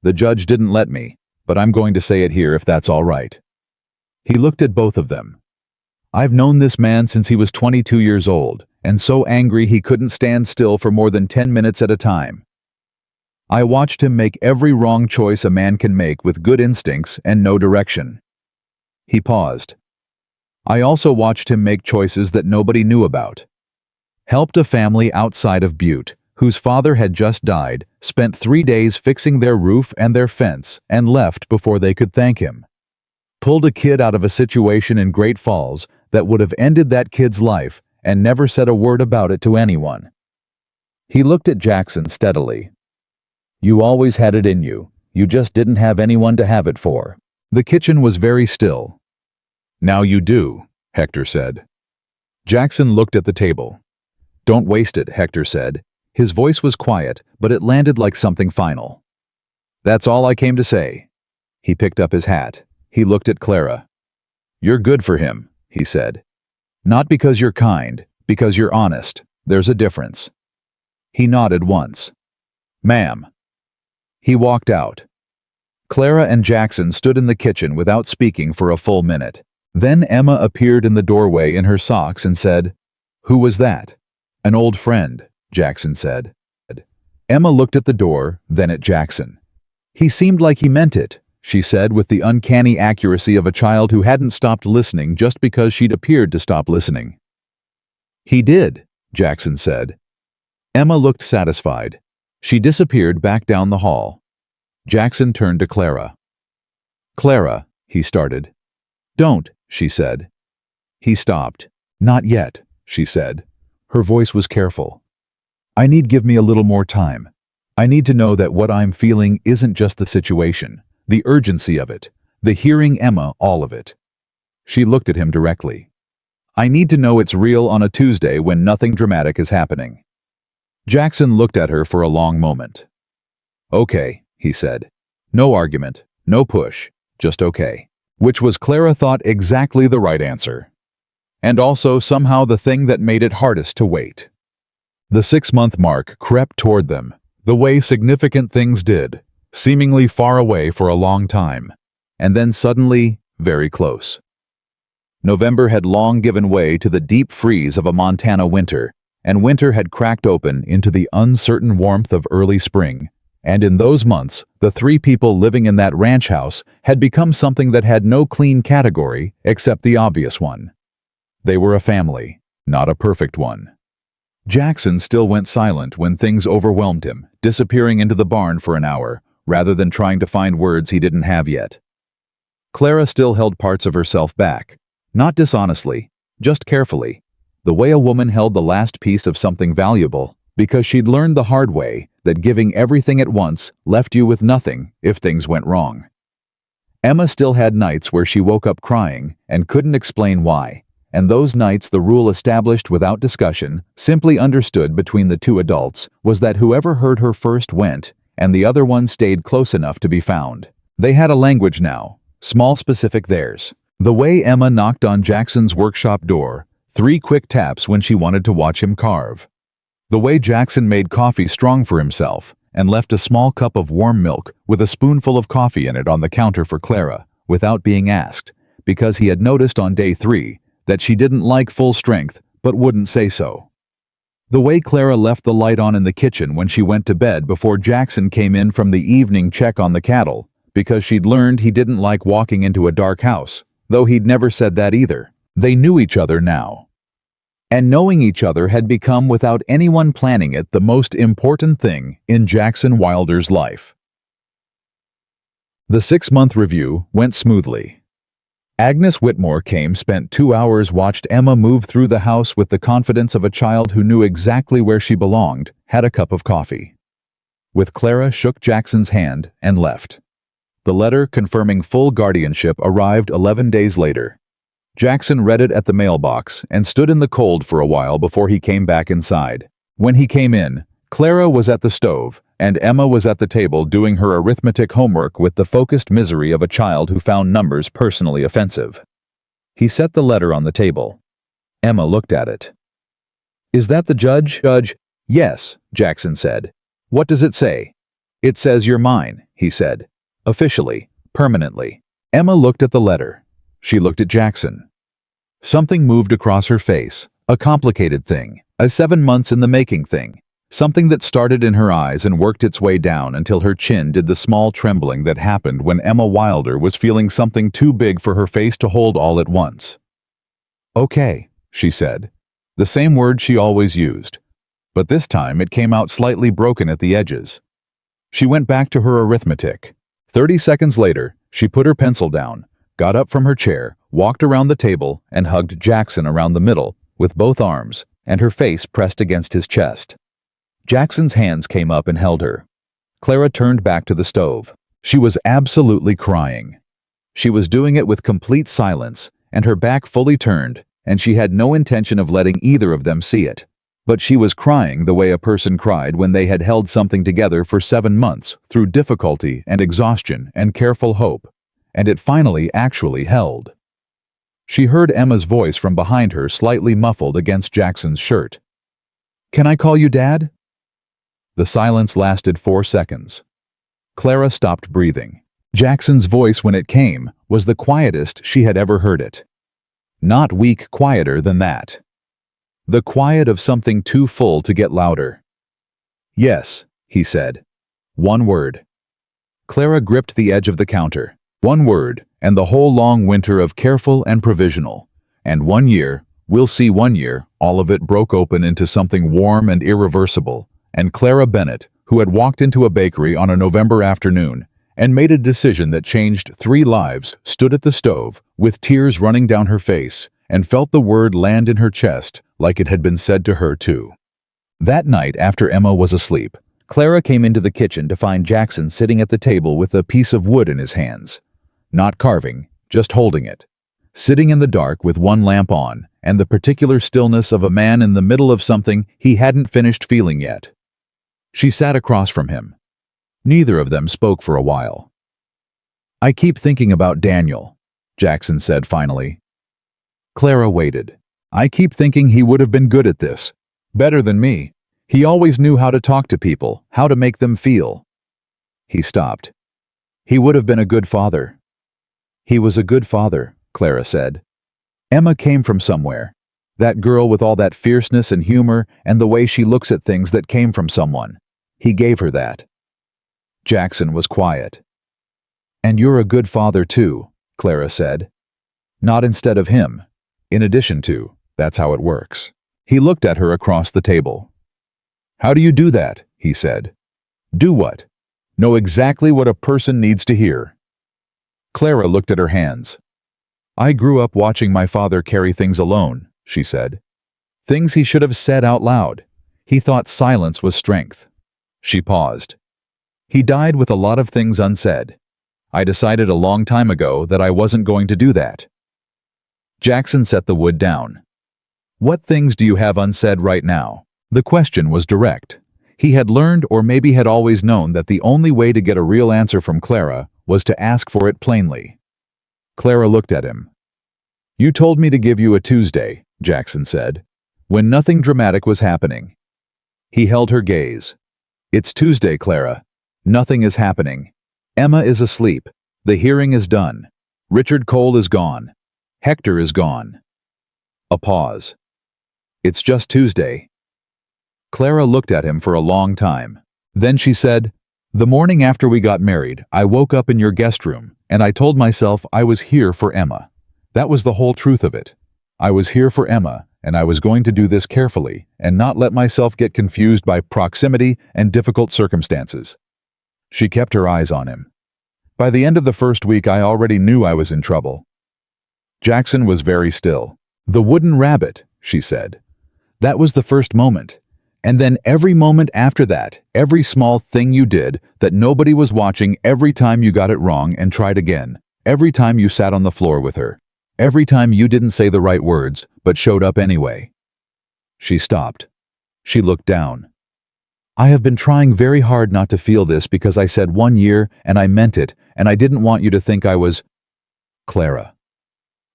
"The judge didn't let me, but I'm going to say it here if that's all right." He looked at both of them. "I've known this man since he was 22 years old, and so angry he couldn't stand still for more than 10 minutes at a time. I watched him make every wrong choice a man can make with good instincts and no direction." He paused. "I also watched him make choices that nobody knew about. Helped a family outside of Butte, whose father had just died, spent 3 days fixing their roof and their fence, and left before they could thank him. Pulled a kid out of a situation in Great Falls that would have ended that kid's life and never said a word about it to anyone." He looked at Jackson steadily. "You always had it in you. You just didn't have anyone to have it for." The kitchen was very still. "Now you do," Hector said. Jackson looked at the table. "Don't waste it," Hector said. His voice was quiet, but it landed like something final. "That's all I came to say." He picked up his hat. He looked at Clara. "You're good for him," he said. "Not because you're kind, because you're honest. There's a difference." He nodded once. "Ma'am." He walked out. Clara and Jackson stood in the kitchen without speaking for a full minute. Then Emma appeared in the doorway in her socks and said, "Who was that?" "An old friend," Jackson said. Emma looked at the door, then at Jackson. "He seemed like he meant it," she said with the uncanny accuracy of a child who hadn't stopped listening just because she'd appeared to stop listening. "He did," Jackson said. Emma looked satisfied. She disappeared back down the hall. Jackson turned to Clara. "Clara," he started. "Don't," she said. He stopped. "Not yet," she said. Her voice was careful. Give me a little more time. I need to know that what I'm feeling isn't just the situation, the urgency of it, the hearing Emma, all of it." She looked at him directly. "I need to know it's real on a Tuesday when nothing dramatic is happening." Jackson looked at her for a long moment. "Okay," he said. "No argument, no push, just okay." Which was, Clara thought, exactly the right answer. And also somehow the thing that made it hardest to wait. The 6-month mark crept toward them, the way significant things did, seemingly far away for a long time, and then suddenly very close. November had long given way to the deep freeze of a Montana winter, and winter had cracked open into the uncertain warmth of early spring. And in those months, the 3 people living in that ranch house had become something that had no clean category except the obvious one. They were a family, not a perfect one. Jackson still went silent when things overwhelmed him, disappearing into the barn for an hour, rather than trying to find words he didn't have yet. Clara still held parts of herself back, not dishonestly, just carefully, the way a woman held the last piece of something valuable, because she'd learned the hard way that giving everything at once left you with nothing if things went wrong. Emma still had nights where she woke up crying and couldn't explain why, and those nights the rule established without discussion, simply understood between the 2 adults, was that whoever heard her first went, and the other one stayed close enough to be found. They had a language now, small, specific, theirs. The way Emma knocked on Jackson's workshop door, 3 quick taps when she wanted to watch him carve. The way Jackson made coffee strong for himself and left a small cup of warm milk with a spoonful of coffee in it on the counter for Clara, without being asked, because he had noticed on day 3 that she didn't like full strength but wouldn't say so. The way Clara left the light on in the kitchen when she went to bed before Jackson came in from the evening check on the cattle, because she'd learned he didn't like walking into a dark house, though he'd never said that either. They knew each other now. And knowing each other had become, without anyone planning it, the most important thing in Jackson Wilder's life. The 6-month review went smoothly. Agnes Whitmore spent 2 hours, watched Emma move through the house with the confidence of a child who knew exactly where she belonged, had a cup of coffee. With Clara, shook Jackson's hand and left. The letter confirming full guardianship arrived 11 days later. Jackson read it at the mailbox and stood in the cold for a while before he came back inside. When he came in, Clara was at the stove, and Emma was at the table doing her arithmetic homework with the focused misery of a child who found numbers personally offensive. He set the letter on the table. Emma looked at it. "Is that the judge?" "Yes," Jackson said. "What does it say?" "It says you're mine," he said. "Officially, permanently." Emma looked at the letter. She looked at Jackson. Something moved across her face, a complicated thing, a 7 months in the making thing, something that started in her eyes and worked its way down until her chin did the small trembling that happened when Emma Wilder was feeling something too big for her face to hold all at once. "Okay," she said, the same word she always used, but this time it came out slightly broken at the edges. She went back to her arithmetic. 30 seconds later, she put her pencil down, got up from her chair, walked around the table, and hugged Jackson around the middle, with both arms, and her face pressed against his chest. Jackson's hands came up and held her. Clara turned back to the stove. She was absolutely crying. She was doing it with complete silence, and her back fully turned, and she had no intention of letting either of them see it. But she was crying the way a person cried when they had held something together for 7 months, through difficulty and exhaustion and careful hope, and it finally actually held. She heard Emma's voice from behind her, slightly muffled against Jackson's shirt. "Can I call you Dad?" The silence lasted 4 seconds. Clara stopped breathing. Jackson's voice, when it came, was the quietest she had ever heard it. Not weak, quieter than that. The quiet of something too full to get louder. "Yes," he said. One word. Clara gripped the edge of the counter. One word, and the whole long winter of careful and provisional. And 1 year, we'll see 1 year, all of it broke open into something warm and irreversible. And Clara Bennett, who had walked into a bakery on a November afternoon and made a decision that changed 3 lives, stood at the stove, with tears running down her face, and felt the word land in her chest like it had been said to her too. That night, after Emma was asleep, Clara came into the kitchen to find Jackson sitting at the table with a piece of wood in his hands. Not carving, just holding it. Sitting in the dark with one lamp on, and the particular stillness of a man in the middle of something he hadn't finished feeling yet. She sat across from him. Neither of them spoke for a while. "I keep thinking about Daniel," Jackson said finally. Clara waited. "I keep thinking he would have been good at this. Better than me. He always knew how to talk to people, how to make them feel." He stopped. "He would have been a good father." "He was a good father," Clara said. "Emma came from somewhere. That girl with all that fierceness and humor and the way she looks at things that came from someone. He gave her that." Jackson was quiet. "And you're a good father too," Clara said. "Not instead of him. In addition to, that's how it works." He looked at her across the table. "How do you do that?" he said. "Do what? Know exactly what a person needs to hear." Clara looked at her hands. "I grew up watching my father carry things alone," she said. "Things he should have said out loud. He thought silence was strength." She paused. "He died with a lot of things unsaid. I decided a long time ago that I wasn't going to do that." Jackson set the wood down. "What things do you have unsaid right now?" The question was direct. He had learned, or maybe had always known, that the only way to get a real answer from Clara was to ask for it plainly. Clara looked at him. "You told me to give you a Tuesday," Jackson said, "when nothing dramatic was happening." He held her gaze. "It's Tuesday, Clara. Nothing is happening. Emma is asleep. The hearing is done. Richard Cole is gone. Hector is gone." A pause. "It's just Tuesday." Clara looked at him for a long time. Then she said, "The morning after we got married, I woke up in your guest room, and I told myself I was here for Emma. That was the whole truth of it. I was here for Emma, and I was going to do this carefully, and not let myself get confused by proximity and difficult circumstances." She kept her eyes on him. "By the end of the first week, I already knew I was in trouble." Jackson was very still. "The wooden rabbit," she said. "That was the first moment. And then every moment after that, every small thing you did that nobody was watching, every time you got it wrong and tried again, every time you sat on the floor with her, every time you didn't say the right words but showed up anyway." She stopped. She looked down. "I have been trying very hard not to feel this because I said 1 year and I meant it, and I didn't want you to think I was—" "Clara."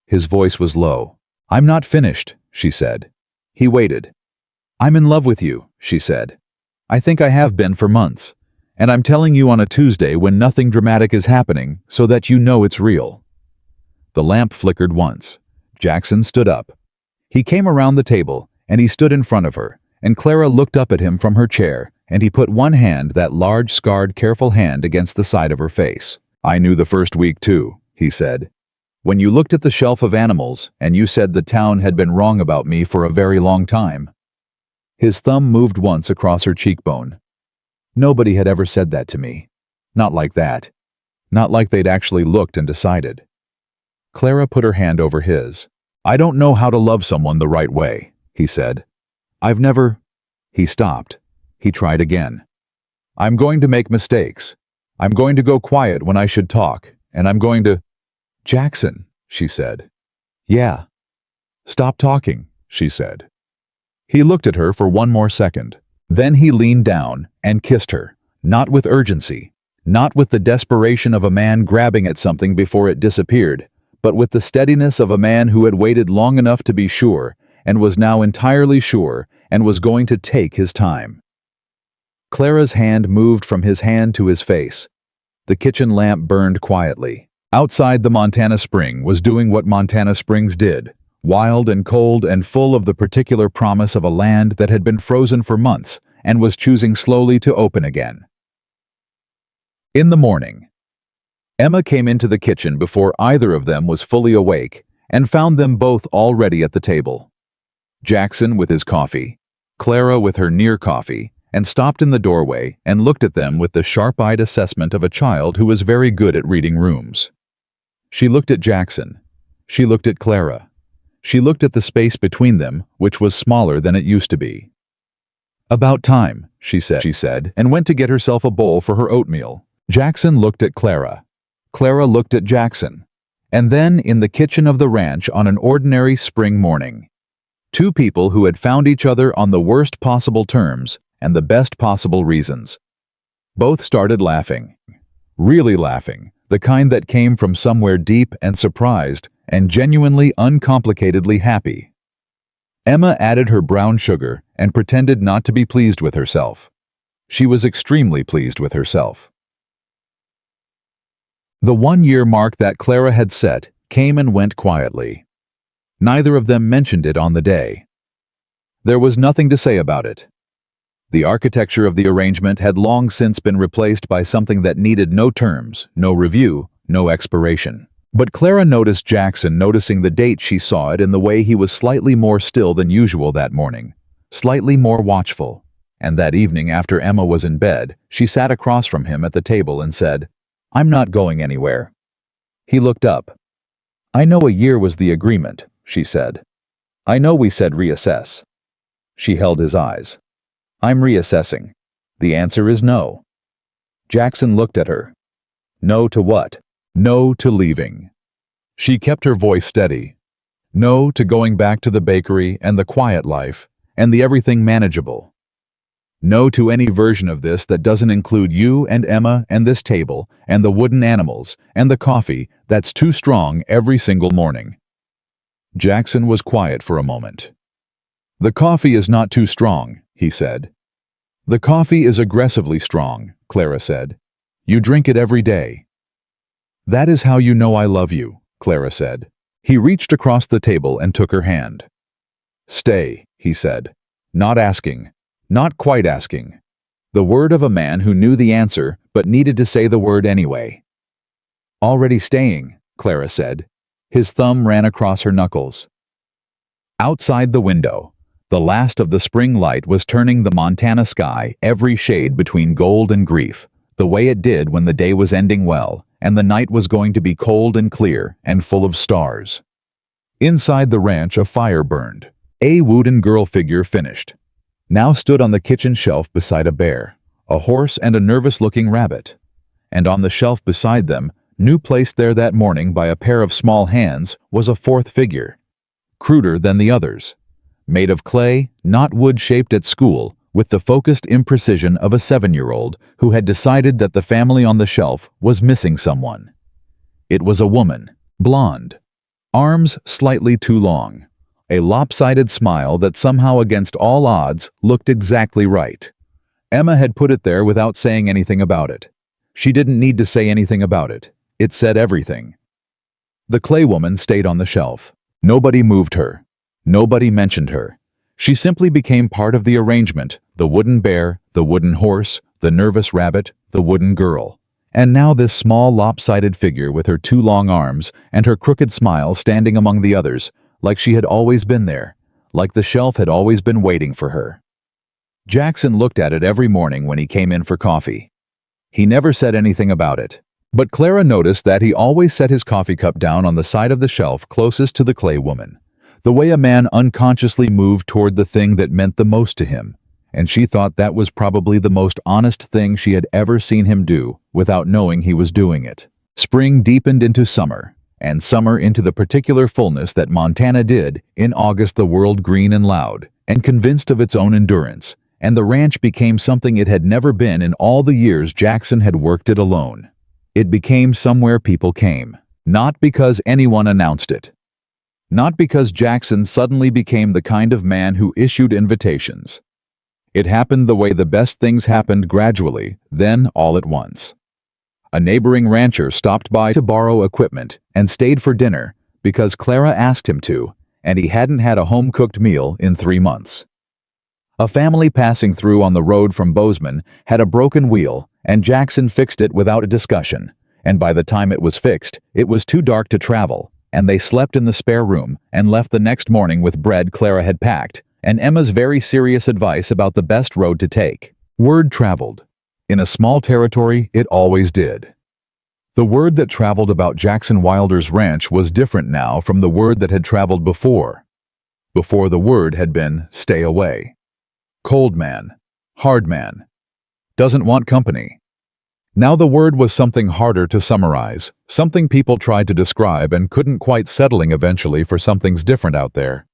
His voice was low. "I'm not finished," she said. He waited. "I'm in love with you," she said. "I think I have been for months. And I'm telling you on a Tuesday when nothing dramatic is happening so that you know it's real." The lamp flickered once. Jackson stood up. He came around the table, and he stood in front of her, and Clara looked up at him from her chair, and he put one hand, that large, scarred, careful hand, against the side of her face. "I knew the first week too," he said. "When you looked at the shelf of animals, and you said the town had been wrong about me for a very long time." His thumb moved once across her cheekbone. "Nobody had ever said that to me. Not like that. Not like they'd actually looked and decided." Clara put her hand over his. "I don't know how to love someone the right way," he said. "I've never—" He stopped. He tried again. "I'm going to make mistakes. I'm going to go quiet when I should talk, and I'm going to—" "Jackson," she said. "Yeah." "Stop talking," she said. He looked at her for one more second. Then he leaned down and kissed her, not with urgency, not with the desperation of a man grabbing at something before it disappeared, but with the steadiness of a man who had waited long enough to be sure, and was now entirely sure, and was going to take his time. Clara's hand moved from his hand to his face. The kitchen lamp burned quietly. Outside, the Montana spring was doing what Montana springs did, wild and cold and full of the particular promise of a land that had been frozen for months and was choosing slowly to open again. In the morning, Emma came into the kitchen before either of them was fully awake and found them both already at the table. Jackson with his coffee, Clara with her near coffee, and stopped in the doorway and looked at them with the sharp-eyed assessment of a child who was very good at reading rooms. She looked at Jackson. She looked at Clara. She looked at the space between them, which was smaller than it used to be. "About time," she said, and went to get herself a bowl for her oatmeal. Jackson looked at Clara. Clara looked at Jackson. And then, in the kitchen of the ranch on an ordinary spring morning, two people who had found each other on the worst possible terms and the best possible reasons. Both started laughing. Really laughing, the kind that came from somewhere deep and surprised and genuinely uncomplicatedly happy. Emma added her brown sugar and pretended not to be pleased with herself. She was extremely pleased with herself. The 1-year mark that Clara had set came and went quietly. Neither of them mentioned it on the day. There was nothing to say about it. The architecture of the arrangement had long since been replaced by something that needed no terms, no review, no expiration. But Clara noticed Jackson noticing the date. She saw it in the way he was slightly more still than usual that morning, slightly more watchful. And that evening, after Emma was in bed, she sat across from him at the table and said, "I'm not going anywhere." He looked up. "I know a year was the agreement," she said. "I know we said reassess." She held his eyes. "I'm reassessing. The answer is no." Jackson looked at her. "No to what?" "No to leaving." She kept her voice steady. "No to going back to the bakery and the quiet life and the everything manageable. No to any version of this that doesn't include you and Emma and this table and the wooden animals and the coffee that's too strong every single morning." Jackson was quiet for a moment. "The coffee is not too strong," he said. "The coffee is aggressively strong," Clara said. "You drink it every day." "That is how you know I love you," Clara said. He reached across the table and took her hand. "Stay," he said. Not asking. Not quite asking. The word of a man who knew the answer but needed to say the word anyway. "Already staying," Clara said. His thumb ran across her knuckles. Outside the window, the last of the spring light was turning the Montana sky every shade between gold and grief, the way it did when the day was ending well and the night was going to be cold and clear and full of stars. Inside the ranch a fire burned. A wooden girl figure finished. Now stood on the kitchen shelf beside a bear, a horse and a nervous-looking rabbit. And on the shelf beside them, new placed there that morning by a pair of small hands, was a fourth figure, cruder than the others. Made of clay, not wood, shaped at school, with the focused imprecision of a 7-year-old who had decided that the family on the shelf was missing someone. It was a woman, blonde, arms slightly too long, a lopsided smile that somehow against all odds looked exactly right. Emma had put it there without saying anything about it. She didn't need to say anything about it. It said everything. The clay woman stayed on the shelf. Nobody moved her. Nobody mentioned her. She simply became part of the arrangement, the wooden bear, the wooden horse, the nervous rabbit, the wooden girl. And now this small lopsided figure with her 2 long arms and her crooked smile standing among the others, like she had always been there, like the shelf had always been waiting for her. Jackson looked at it every morning when he came in for coffee. He never said anything about it. But Clara noticed that he always set his coffee cup down on the side of the shelf closest to the clay woman, the way a man unconsciously moved toward the thing that meant the most to him, and she thought that was probably the most honest thing she had ever seen him do without knowing he was doing it. Spring deepened into summer, and summer into the particular fullness that Montana did in August, the world green and loud, and convinced of its own endurance, and the ranch became something it had never been in all the years Jackson had worked it alone. It became somewhere people came, not because anyone announced it. Not because Jackson suddenly became the kind of man who issued invitations. It happened the way the best things happened, gradually, then all at once. A neighboring rancher stopped by to borrow equipment and stayed for dinner because Clara asked him to, and he hadn't had a home-cooked meal in 3 months. A family passing through on the road from Bozeman had a broken wheel, and Jackson fixed it without a discussion, and by the time it was fixed, it was too dark to travel, and they slept in the spare room and left the next morning with bread Clara had packed, and Emma's very serious advice about the best road to take. Word traveled. In a small territory, it always did. The word that traveled about Jackson Wilder's ranch was different now from the word that had traveled before. Before the word had been, stay away. Cold man. Hard man. Doesn't want company. Now the word was something harder to summarize, something people tried to describe and couldn't quite settling eventually for something's different out there.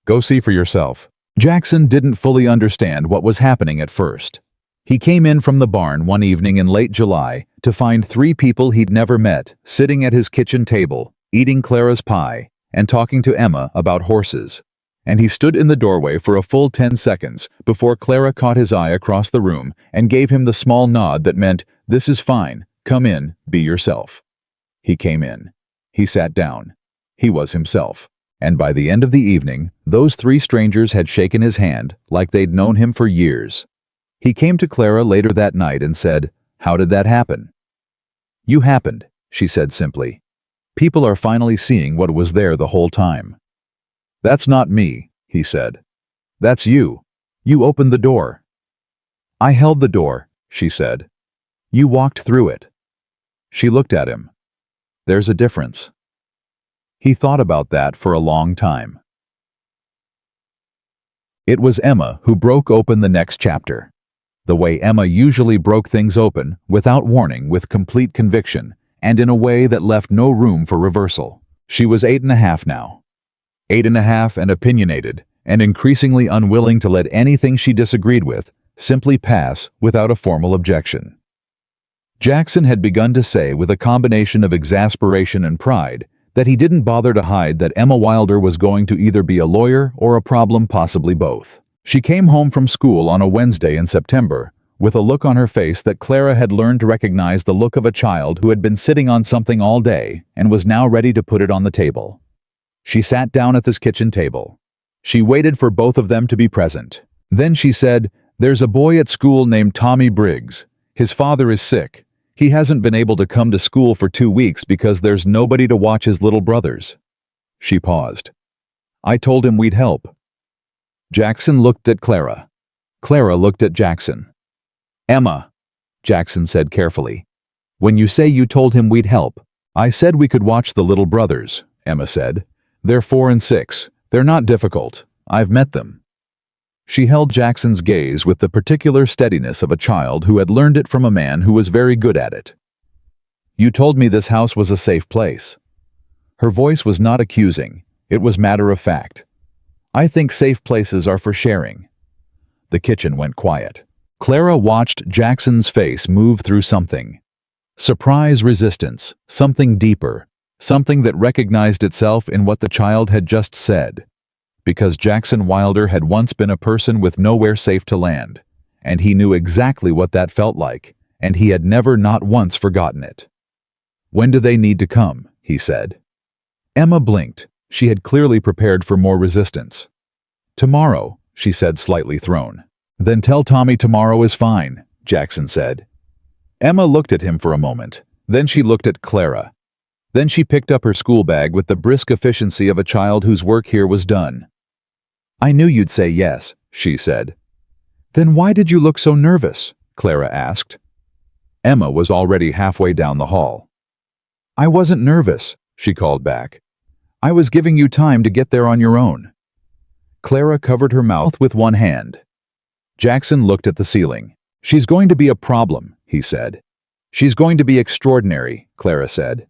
Go see for yourself. Jackson didn't fully understand what was happening at first. He came in from the barn one evening in late July to find 3 people he'd never met sitting at his kitchen table, eating Clara's pie, and talking to Emma about horses. And he stood in the doorway for a full 10 seconds before Clara caught his eye across the room and gave him the small nod that meant, "This is fine, come in, be yourself." He came in. He sat down. He was himself. And by the end of the evening, those 3 strangers had shaken his hand like they'd known him for years. He came to Clara later that night and said, "How did that happen?" "You happened," she said simply. "People are finally seeing what was there the whole time." "That's not me," he said. "That's you. You opened the door." "I held the door," she said. "You walked through it." She looked at him. "There's a difference." He thought about that for a long time. It was Emma who broke open the next chapter. The way Emma usually broke things open, without warning, with complete conviction, and in a way that left no room for reversal. She was 8.5 now. 8.5 and opinionated, and increasingly unwilling to let anything she disagreed with simply pass without a formal objection. Jackson had begun to say with a combination of exasperation and pride that he didn't bother to hide that Emma Wilder was going to either be a lawyer or a problem, possibly both. She came home from school on a Wednesday in September, with a look on her face that Clara had learned to recognize the look of a child who had been sitting on something all day and was now ready to put it on the table. She sat down at this kitchen table. She waited for both of them to be present. Then she said, "There's a boy at school named Tommy Briggs. His father is sick. He hasn't been able to come to school for 2 weeks because there's nobody to watch his little brothers." She paused. "I told him we'd help." Jackson looked at Clara. Clara looked at Jackson. "Emma," Jackson said carefully, "when you say you told him we'd help, I said we could watch the little brothers," Emma said. "They're 4 and 6. They're not difficult. I've met them." She held Jackson's gaze with the particular steadiness of a child who had learned it from a man who was very good at it. "You told me this house was a safe place." Her voice was not accusing. It was matter of fact. "I think safe places are for sharing." The kitchen went quiet. Clara watched Jackson's face move through something. Surprise, resistance, something deeper, something that recognized itself in what the child had just said. Because Jackson Wilder had once been a person with nowhere safe to land, and he knew exactly what that felt like, and he had never not once forgotten it. "When do they need to come?" he said. Emma blinked. She had clearly prepared for more resistance. "Tomorrow," she said, slightly thrown. "Then tell Tommy tomorrow is fine," Jackson said. Emma looked at him for a moment. Then she looked at Clara. Then she picked up her school bag with the brisk efficiency of a child whose work here was done. "I knew you'd say yes," she said. "Then why did you look so nervous?" Clara asked. Emma was already halfway down the hall. "I wasn't nervous," she called back. "I was giving you time to get there on your own." Clara covered her mouth with one hand. Jackson looked at the ceiling. "She's going to be a problem," he said. "She's going to be extraordinary," Clara said.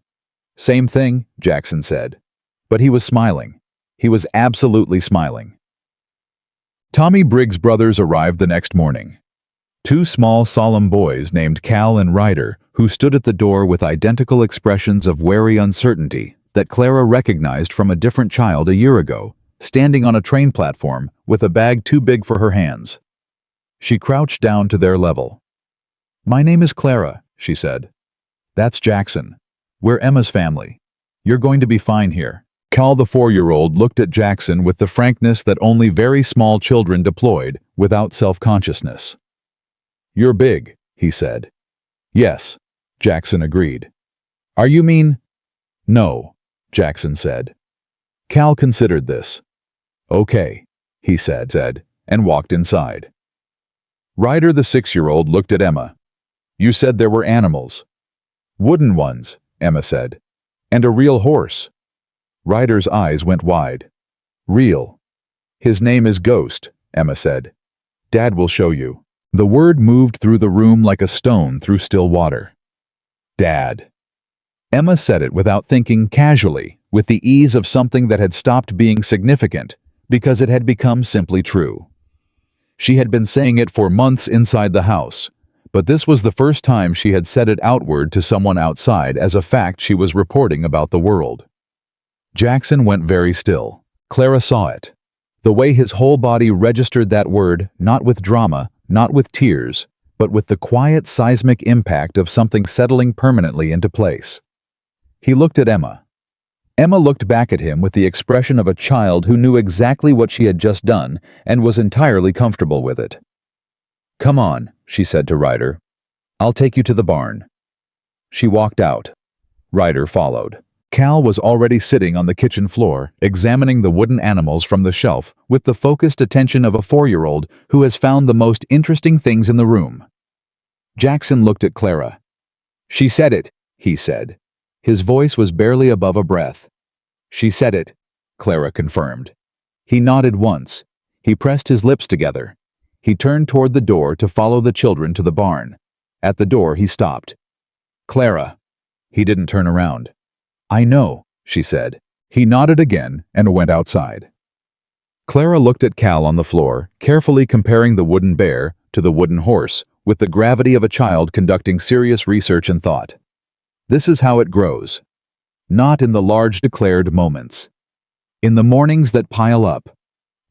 "Same thing," Jackson said. But he was smiling. He was absolutely smiling. Tommy Briggs' brothers arrived the next morning. 2 small, solemn boys named Cal and Ryder, who stood at the door with identical expressions of wary uncertainty that Clara recognized from a different child a year ago, standing on a train platform with a bag too big for her hands. She crouched down to their level. "My name is Clara," she said. "That's Jackson. We're Emma's family. You're going to be fine here." Cal, the 4-year-old, looked at Jackson with the frankness that only very small children deployed without self-consciousness. "You're big," he said. "Yes," Jackson agreed. "Are you mean?" "No," Jackson said. Cal considered this. "Okay," he said, and walked inside. Ryder, the 6-year-old, looked at Emma. You said there were animals. Wooden ones, Emma said. And a real horse. Ryder's eyes went wide. Real. His name is Ghost, Emma said. Dad will show you. The word moved through the room like a stone through still water. Dad. Emma said it without thinking, casually, with the ease of something that had stopped being significant, because it had become simply true. She had been saying it for months inside the house, but this was the first time she had said it outward to someone outside as a fact she was reporting about the world. Jackson went very still. Clara saw it. The way his whole body registered that word, not with drama, not with tears, but with the quiet seismic impact of something settling permanently into place. He looked at Emma. Emma looked back at him with the expression of a child who knew exactly what she had just done and was entirely comfortable with it. Come on, she said to Ryder. I'll take you to the barn. She walked out. Ryder followed. Cal was already sitting on the kitchen floor, examining the wooden animals from the shelf with the focused attention of a 4-year-old who has found the most interesting things in the room. Jackson looked at Clara. She said it, he said. His voice was barely above a breath. She said it, Clara confirmed. He nodded once. He pressed his lips together. He turned toward the door to follow the children to the barn. At the door, he stopped. Clara. He didn't turn around. I know, she said. He nodded again and went outside. Clara looked at Cal on the floor, carefully comparing the wooden bear to the wooden horse with the gravity of a child conducting serious research and thought. This is how it grows. Not in the large declared moments. In the mornings that pile up.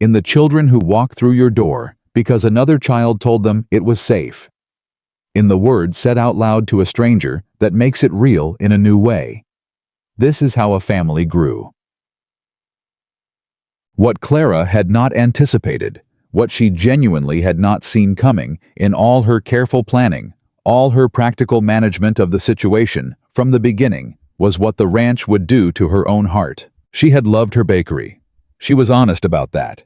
In the children who walk through your door because another child told them it was safe. In the word said out loud to a stranger that makes it real in a new way. This is how a family grew. What Clara had not anticipated, what she genuinely had not seen coming in all her careful planning, all her practical management of the situation from the beginning, was what the ranch would do to her own heart. She had loved her bakery. She was honest about that.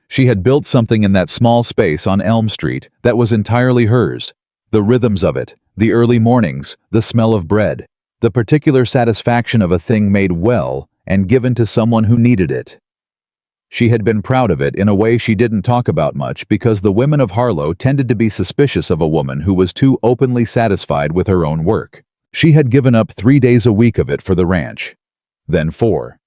She had built something in that small space on Elm Street that was entirely hers. The rhythms of it, the early mornings, the smell of bread, the particular satisfaction of a thing made well and given to someone who needed it. She had been proud of it in a way she didn't talk about much because the women of Harlow tended to be suspicious of a woman who was too openly satisfied with her own work. She had given up 3 days a week of it for the ranch. Then 4.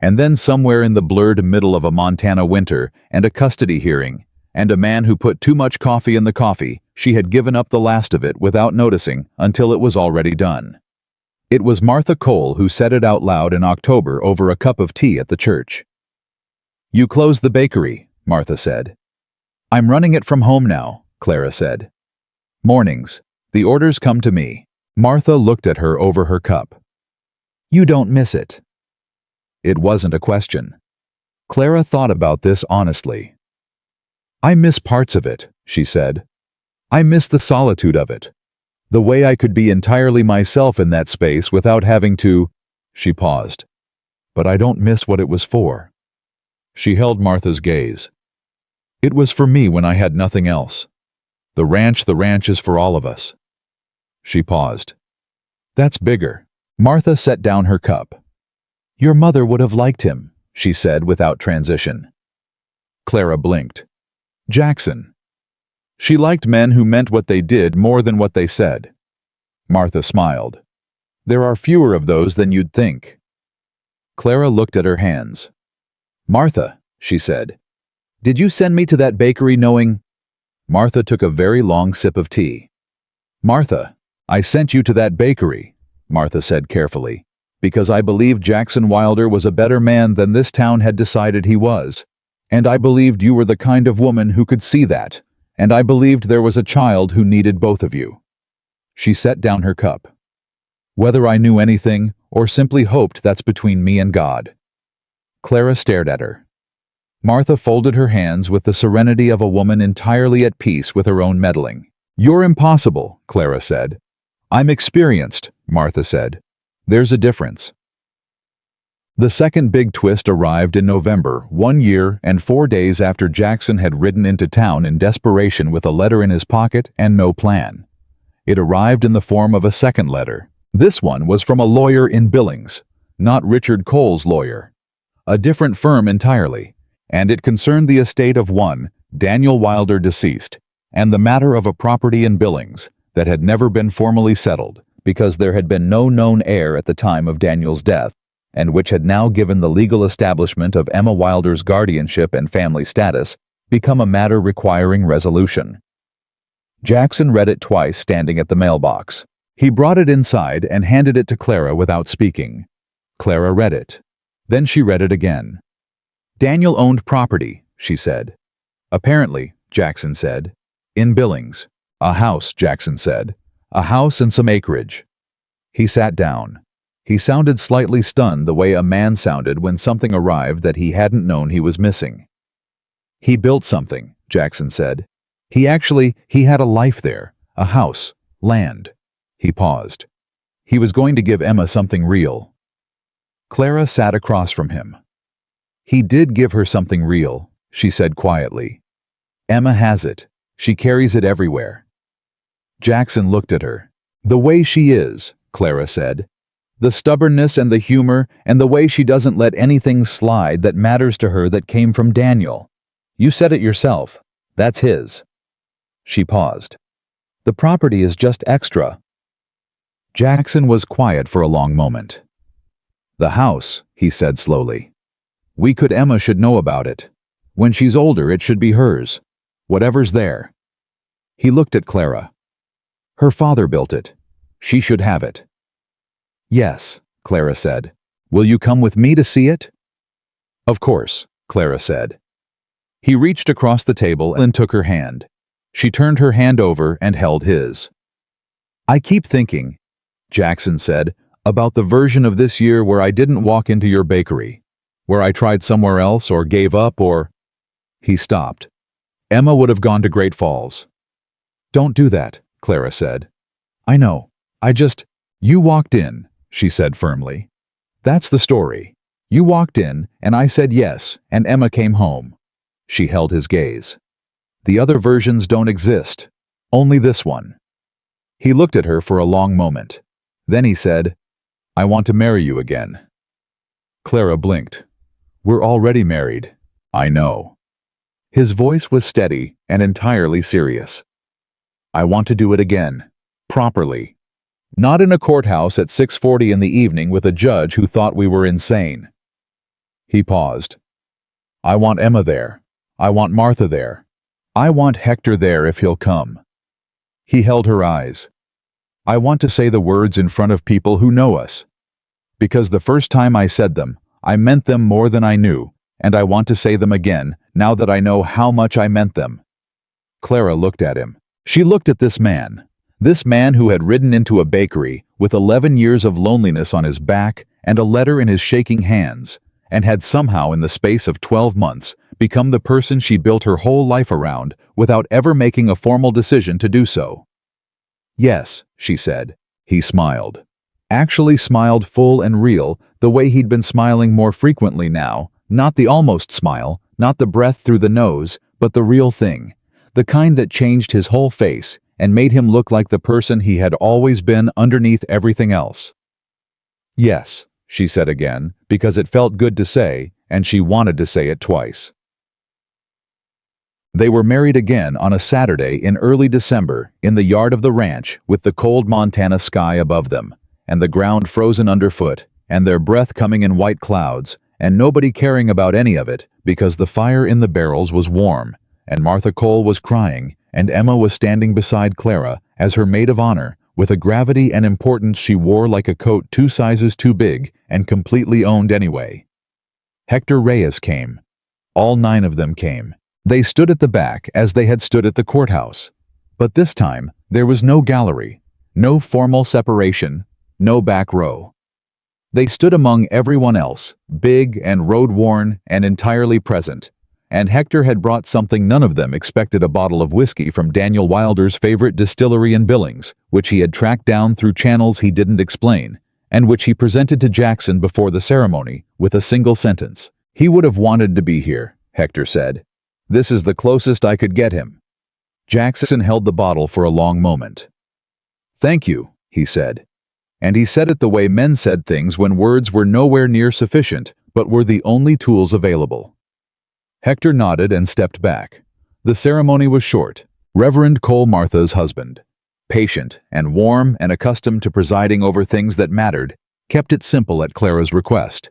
And then somewhere in the blurred middle of a Montana winter and a custody hearing, and a man who put too much coffee in the coffee, she had given up the last of it without noticing until it was already done. It was Martha Cole who said it out loud in October over a cup of tea at the church. You closed the bakery, Martha said. I'm running it from home now, Clara said. Mornings. The orders come to me. Martha looked at her over her cup. You don't miss it. It wasn't a question. Clara thought about this honestly. I miss parts of it, she said. I miss the solitude of it. The way I could be entirely myself in that space without having to... She paused. But I don't miss what it was for. She held Martha's gaze. It was for me when I had nothing else. The ranch is for all of us. She paused. That's bigger. Martha set down her cup. Your mother would have liked him, she said without transition. Clara blinked. Jackson. She liked men who meant what they did more than what they said. Martha smiled. There are fewer of those than you'd think. Clara looked at her hands. Martha, she said, did you send me to that bakery knowing... Martha took a very long sip of tea. Martha, I sent you to that bakery, Martha said carefully, because I believed Jackson Wilder was a better man than this town had decided he was. And I believed you were the kind of woman who could see that. And I believed there was a child who needed both of you. She set down her cup. Whether I knew anything, or simply hoped, that's between me and God. Clara stared at her. Martha folded her hands with the serenity of a woman entirely at peace with her own meddling. You're impossible, Clara said. I'm experienced, Martha said. There's a difference. The second big twist arrived in November, 1 year and 4 days after Jackson had ridden into town in desperation with a letter in his pocket and no plan. It arrived in the form of a second letter. This one was from a lawyer in Billings, not Richard Cole's lawyer. A different firm entirely, and it concerned the estate of one, Daniel Wilder deceased, and the matter of a property in Billings that had never been formally settled because there had been no known heir at the time of Daniel's death, and which had now given the legal establishment of Emma Wilder's guardianship and family status become a matter requiring resolution. Jackson read it twice standing at the mailbox. He brought it inside and handed it to Clara without speaking. Clara read it. Then she read it again. Daniel owned property, she said. Apparently, Jackson said. In Billings. A house, Jackson said. A house and some acreage. He sat down. He sounded slightly stunned the way a man sounded when something arrived that he hadn't known he was missing. He built something, Jackson said. He had a life there, a house, land. He paused. He was going to give Emma something real. Clara sat across from him. He did give her something real, she said quietly. Emma has it. She carries it everywhere. Jackson looked at her. The way she is, Clara said. The stubbornness and the humor and the way she doesn't let anything slide that matters to her that came from Daniel. You said it yourself. That's his. She paused. The property is just extra. Jackson was quiet for a long moment. The house, he said slowly. Emma should know about it. When she's older, it should be hers. Whatever's there. He looked at Clara. Her father built it. She should have it. Yes, Clara said. Will you come with me to see it? Of course, Clara said. He reached across the table and took her hand. She turned her hand over and held his. I keep thinking, Jackson said, about the version of this year where I didn't walk into your bakery, where I tried somewhere else or gave up or... He stopped. Emma would have gone to Great Falls. Don't do that, Clara said. I know. You walked in, she said firmly. That's the story. You walked in, and I said yes, and Emma came home. She held his gaze. The other versions don't exist. Only this one. He looked at her for a long moment. Then he said, I want to marry you again. Clara blinked. We're already married. I know. His voice was steady and entirely serious. I want to do it again. Properly. Not in a courthouse at 6:40 in the evening with a judge who thought we were insane. He paused. I want Emma there. I want Martha there. I want Hector there if he'll come. He held her eyes. I want to say the words in front of people who know us. Because the first time I said them, I meant them more than I knew, and I want to say them again, now that I know how much I meant them. Clara looked at him. She looked at this man who had ridden into a bakery with 11 years of loneliness on his back and a letter in his shaking hands, and had somehow in the space of 12 months become the person she built her whole life around without ever making a formal decision to do so. Yes, she said. He smiled. Actually smiled full and real, the way he'd been smiling more frequently now, not the almost smile, not the breath through the nose, but the real thing, the kind that changed his whole face and made him look like the person he had always been underneath everything else. Yes, she said again, because it felt good to say, and she wanted to say it twice. They were married again on a Saturday in early December in the yard of the ranch with the cold Montana sky above them, and the ground frozen underfoot, and their breath coming in white clouds, and nobody caring about any of it because the fire in the barrels was warm, and Martha Cole was crying, and Emma was standing beside Clara as her maid of honor, with a gravity and importance she wore like a coat 2 sizes too big and completely owned anyway. Hector Reyes came. All 9 of them came. They stood at the back as they had stood at the courthouse. But this time, there was no gallery, no formal separation, no back row. They stood among everyone else, big and road-worn and entirely present, and Hector had brought something none of them expected, a bottle of whiskey from Daniel Wilder's favorite distillery in Billings, which he had tracked down through channels he didn't explain, and which he presented to Jackson before the ceremony with a single sentence. "He would have wanted to be here," Hector said. "This is the closest I could get him." Jackson held the bottle for a long moment. "Thank you," he said. And he said it the way men said things when words were nowhere near sufficient, but were the only tools available. Hector nodded and stepped back. The ceremony was short. Reverend Cole, Martha's husband, patient and warm and accustomed to presiding over things that mattered, kept it simple at Clara's request.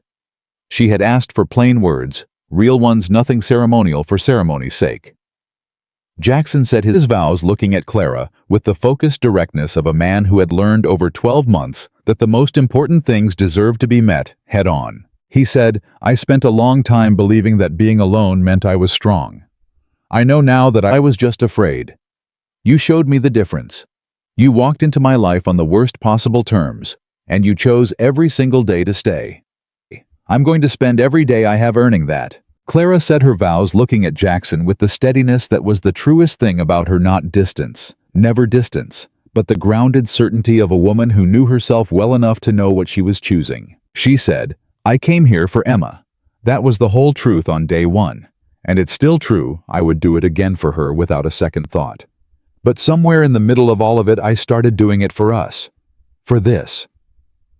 She had asked for plain words, real ones, nothing ceremonial for ceremony's sake. Jackson said his vows, looking at Clara with the focused directness of a man who had learned over 12 months that the most important things deserved to be met head-on. He said, "I spent a long time believing that being alone meant I was strong. I know now that I was just afraid. You showed me the difference. You walked into my life on the worst possible terms, and you chose every single day to stay. I'm going to spend every day I have earning that." Clara said her vows, looking at Jackson with the steadiness that was the truest thing about her, not distance, never distance, but the grounded certainty of a woman who knew herself well enough to know what she was choosing. She said, "I came here for Emma. That was the whole truth on day one. And it's still true. I would do it again for her without a second thought. But somewhere in the middle of all of it, I started doing it for us. For this."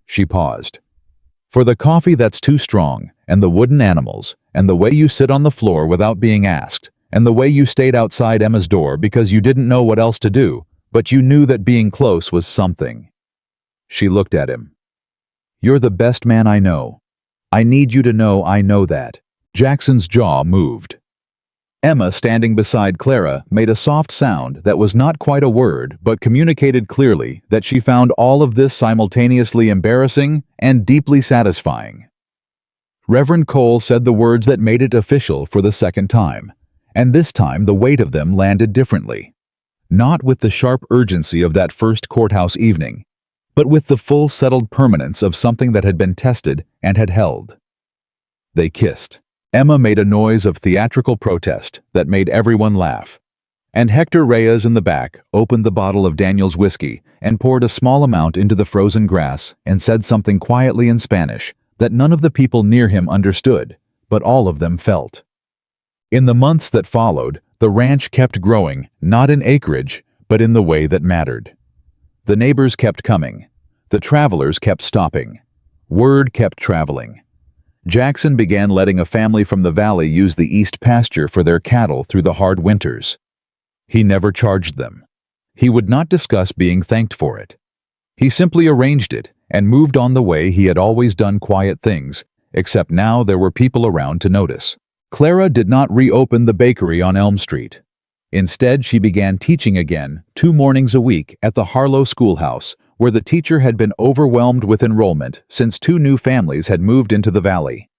She paused. "For the coffee that's too strong, and the wooden animals, and the way you sit on the floor without being asked, and the way you stayed outside Emma's door because you didn't know what else to do, but you knew that being close was something." She looked at him. "You're the best man I know. I need you to know I know that." Jackson's jaw moved. Emma, standing beside Clara, made a soft sound that was not quite a word but communicated clearly that she found all of this simultaneously embarrassing and deeply satisfying. Reverend Cole said the words that made it official for the second time, and this time the weight of them landed differently. Not with the sharp urgency of that first courthouse evening, but with the full settled permanence of something that had been tested and had held. They kissed. Emma made a noise of theatrical protest that made everyone laugh. And Hector Reyes in the back opened the bottle of Daniel's whiskey and poured a small amount into the frozen grass and said something quietly in Spanish that none of the people near him understood, but all of them felt. In the months that followed, the ranch kept growing, not in acreage, but in the way that mattered. The neighbors kept coming. The travelers kept stopping. Word kept traveling. Jackson began letting a family from the valley use the east pasture for their cattle through the hard winters. He never charged them. He would not discuss being thanked for it. He simply arranged it and moved on the way he had always done quiet things, except now there were people around to notice. Clara did not reopen the bakery on Elm Street. Instead, she began teaching again 2 mornings a week at the Harlow schoolhouse, where the teacher had been overwhelmed with enrollment since 2 new families had moved into the valley.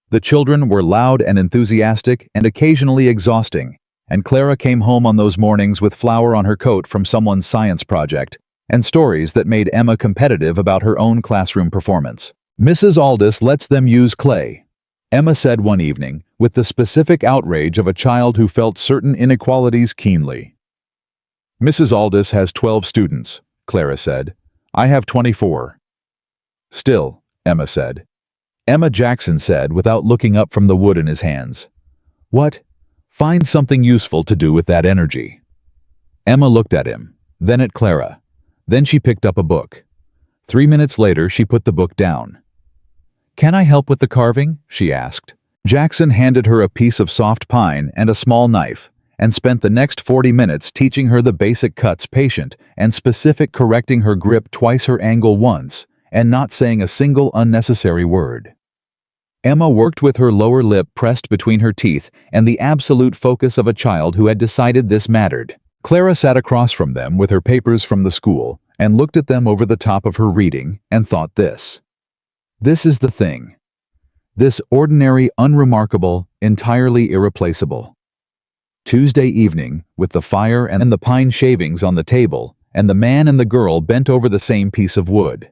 The children were loud and enthusiastic and occasionally exhausting, and Clara came home on those mornings with flour on her coat from someone's science project and stories that made Emma competitive about her own classroom performance. "Mrs. Aldis lets them use clay," Emma said one evening, with the specific outrage of a child who felt certain inequalities keenly. "Mrs. Aldis has 12 students," Clara said. "I have 24. "Still," Emma said. Emma, Jackson said without looking up from the wood in his hands. "What? Find something useful to do with that energy." Emma looked at him, then at Clara. Then she picked up a book. 3 minutes later, she put the book down. "Can I help with the carving?" she asked. Jackson handed her a piece of soft pine and a small knife, and spent the next 40 minutes teaching her the basic cuts, patient and specific, correcting her grip twice her angle once, and not saying a single unnecessary word. Emma worked with her lower lip pressed between her teeth and the absolute focus of a child who had decided this mattered. Clara sat across from them with her papers from the school and looked at them over the top of her reading and thought, this is the thing. This ordinary, unremarkable, entirely irreplaceable. Tuesday evening, with the fire and the pine shavings on the table, and the man and the girl bent over the same piece of wood.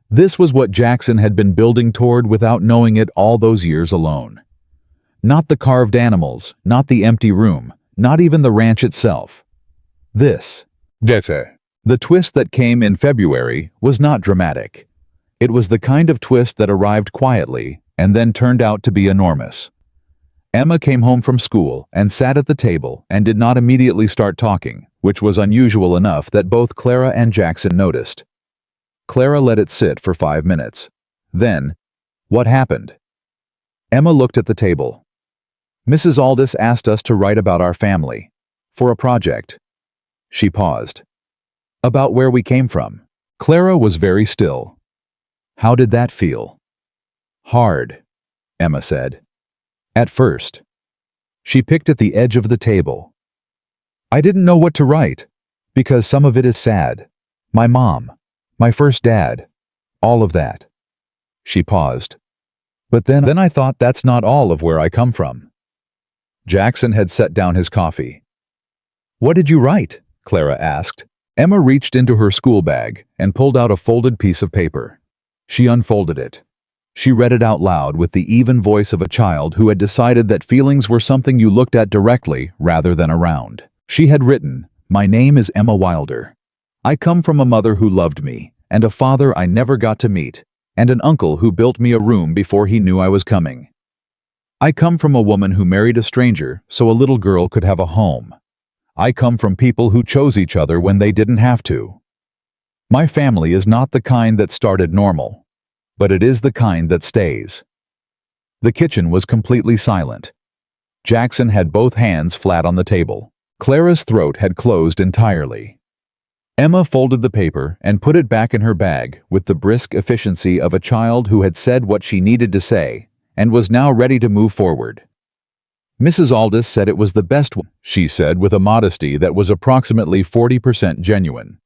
This was what Jackson had been building toward without knowing it all those years alone. Not the carved animals, not the empty room, not even the ranch itself. This. The twist that came in February was not dramatic. It was the kind of twist that arrived quietly and then turned out to be enormous. Emma came home from school and sat at the table and did not immediately start talking, which was unusual enough that both Clara and Jackson noticed. Clara let it sit for 5 minutes. Then, "What happened?" Emma looked at the table. "Mrs. Aldous asked us to write about our family. For a project." She paused. "About where we came from." Clara was very still. "How did that feel?" "Hard," Emma said. "At first." She picked at the edge of the table. "I didn't know what to write, because some of it is sad. My mom, my first dad, all of that." She paused. "But then I thought that's not all of where I come from." Jackson had set down his coffee. "What did you write?" Clara asked. Emma reached into her school bag and pulled out a folded piece of paper. She unfolded it. She read it out loud with the even voice of a child who had decided that feelings were something you looked at directly rather than around. She had written, "My name is Emma Wilder. I come from a mother who loved me, and a father I never got to meet, and an uncle who built me a room before he knew I was coming. I come from a woman who married a stranger so a little girl could have a home. I come from people who chose each other when they didn't have to. My family is not the kind that started normal, but it is the kind that stays." The kitchen was completely silent. Jackson had both hands flat on the table. Clara's throat had closed entirely. Emma folded the paper and put it back in her bag with the brisk efficiency of a child who had said what she needed to say and was now ready to move forward. "Mrs. Aldous said it was the best one," she said with a modesty that was approximately 40% genuine.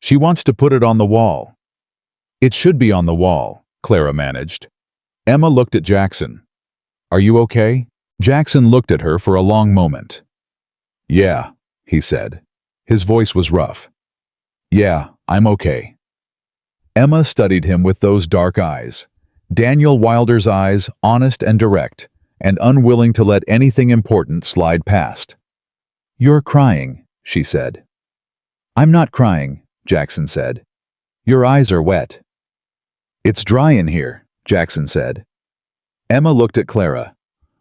"She wants to put it on the wall." "It should be on the wall," Clara managed. Emma looked at Jackson. "Are you okay?" Jackson looked at her for a long moment. "Yeah," he said. His voice was rough. "Yeah, I'm okay." Emma studied him with those dark eyes. Daniel Wilder's eyes, honest and direct, and unwilling to let anything important slide past. "You're crying," she said. "I'm not crying," Jackson said. "Your eyes are wet." "It's dry in here," Jackson said. Emma looked at Clara.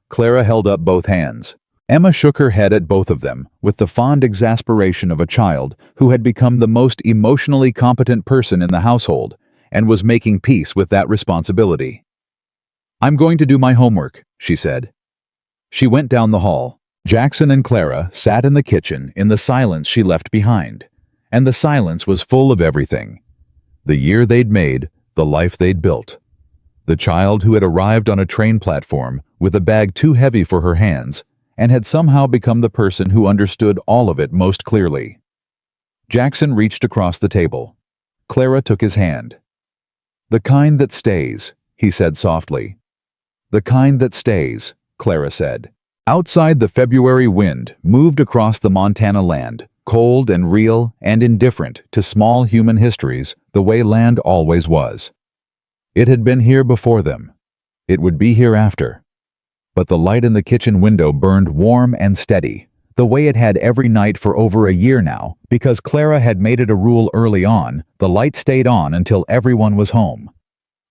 Clara held up both hands. Emma shook her head at both of them with the fond exasperation of a child who had become the most emotionally competent person in the household and was making peace with that responsibility. "I'm going to do my homework," she said. She went down the hall. Jackson and Clara sat in the kitchen in the silence she left behind, and the silence was full of everything. The year they'd made, the life they'd built. The child who had arrived on a train platform with a bag too heavy for her hands and had somehow become the person who understood all of it most clearly. Jackson reached across the table. Clara took his hand. "The kind that stays," he said softly. "The kind that stays," Clara said. Outside, the February wind moved across the Montana land, cold and real and indifferent to small human histories the way land always was. It had been here before them. It would be here after. But the light in the kitchen window burned warm and steady, the way it had every night for over a year now, because Clara had made it a rule early on, the light stayed on until everyone was home.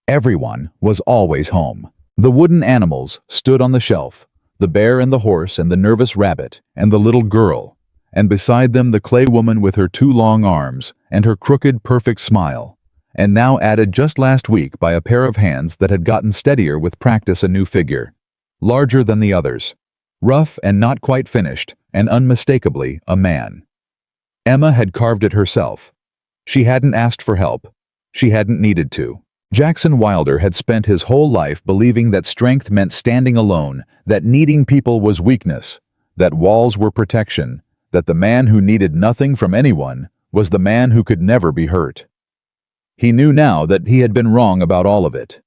Everyone was always home. The wooden animals stood on the shelf, the bear and the horse and the nervous rabbit and the little girl, and beside them the clay woman with her 2 long arms and her crooked, perfect smile, and now added just last week by a pair of hands that had gotten steadier with practice, a new figure, larger than the others, rough and not quite finished, and unmistakably a man. Emma had carved it herself. She hadn't asked for help. She hadn't needed to. Jackson Wilder had spent his whole life believing that strength meant standing alone, that needing people was weakness, that walls were protection, that the man who needed nothing from anyone was the man who could never be hurt. He knew now that he had been wrong about all of it.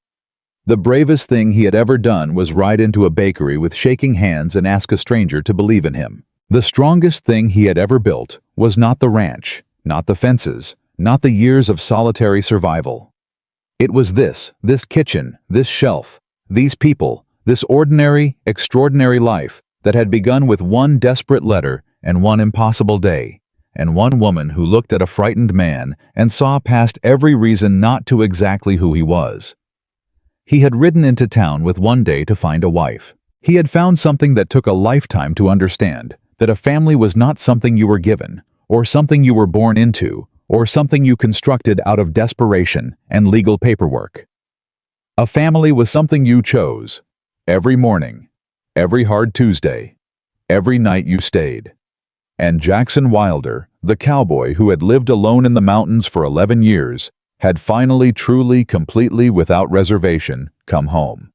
The bravest thing he had ever done was ride into a bakery with shaking hands and ask a stranger to believe in him. The strongest thing he had ever built was not the ranch, not the fences, not the years of solitary survival. It was this kitchen, this shelf, these people, this ordinary, extraordinary life that had begun with one desperate letter and one impossible day, and one woman who looked at a frightened man and saw past every reason not to exactly who he was. He had ridden into town with one day to find a wife. He had found something that took a lifetime to understand, that a family was not something you were given, or something you were born into, or something you constructed out of desperation and legal paperwork. A family was something you chose. Every morning, every hard Tuesday, every night you stayed. And Jackson Wilder, the cowboy who had lived alone in the mountains for 11 years, had finally, truly, completely, without reservation, come home.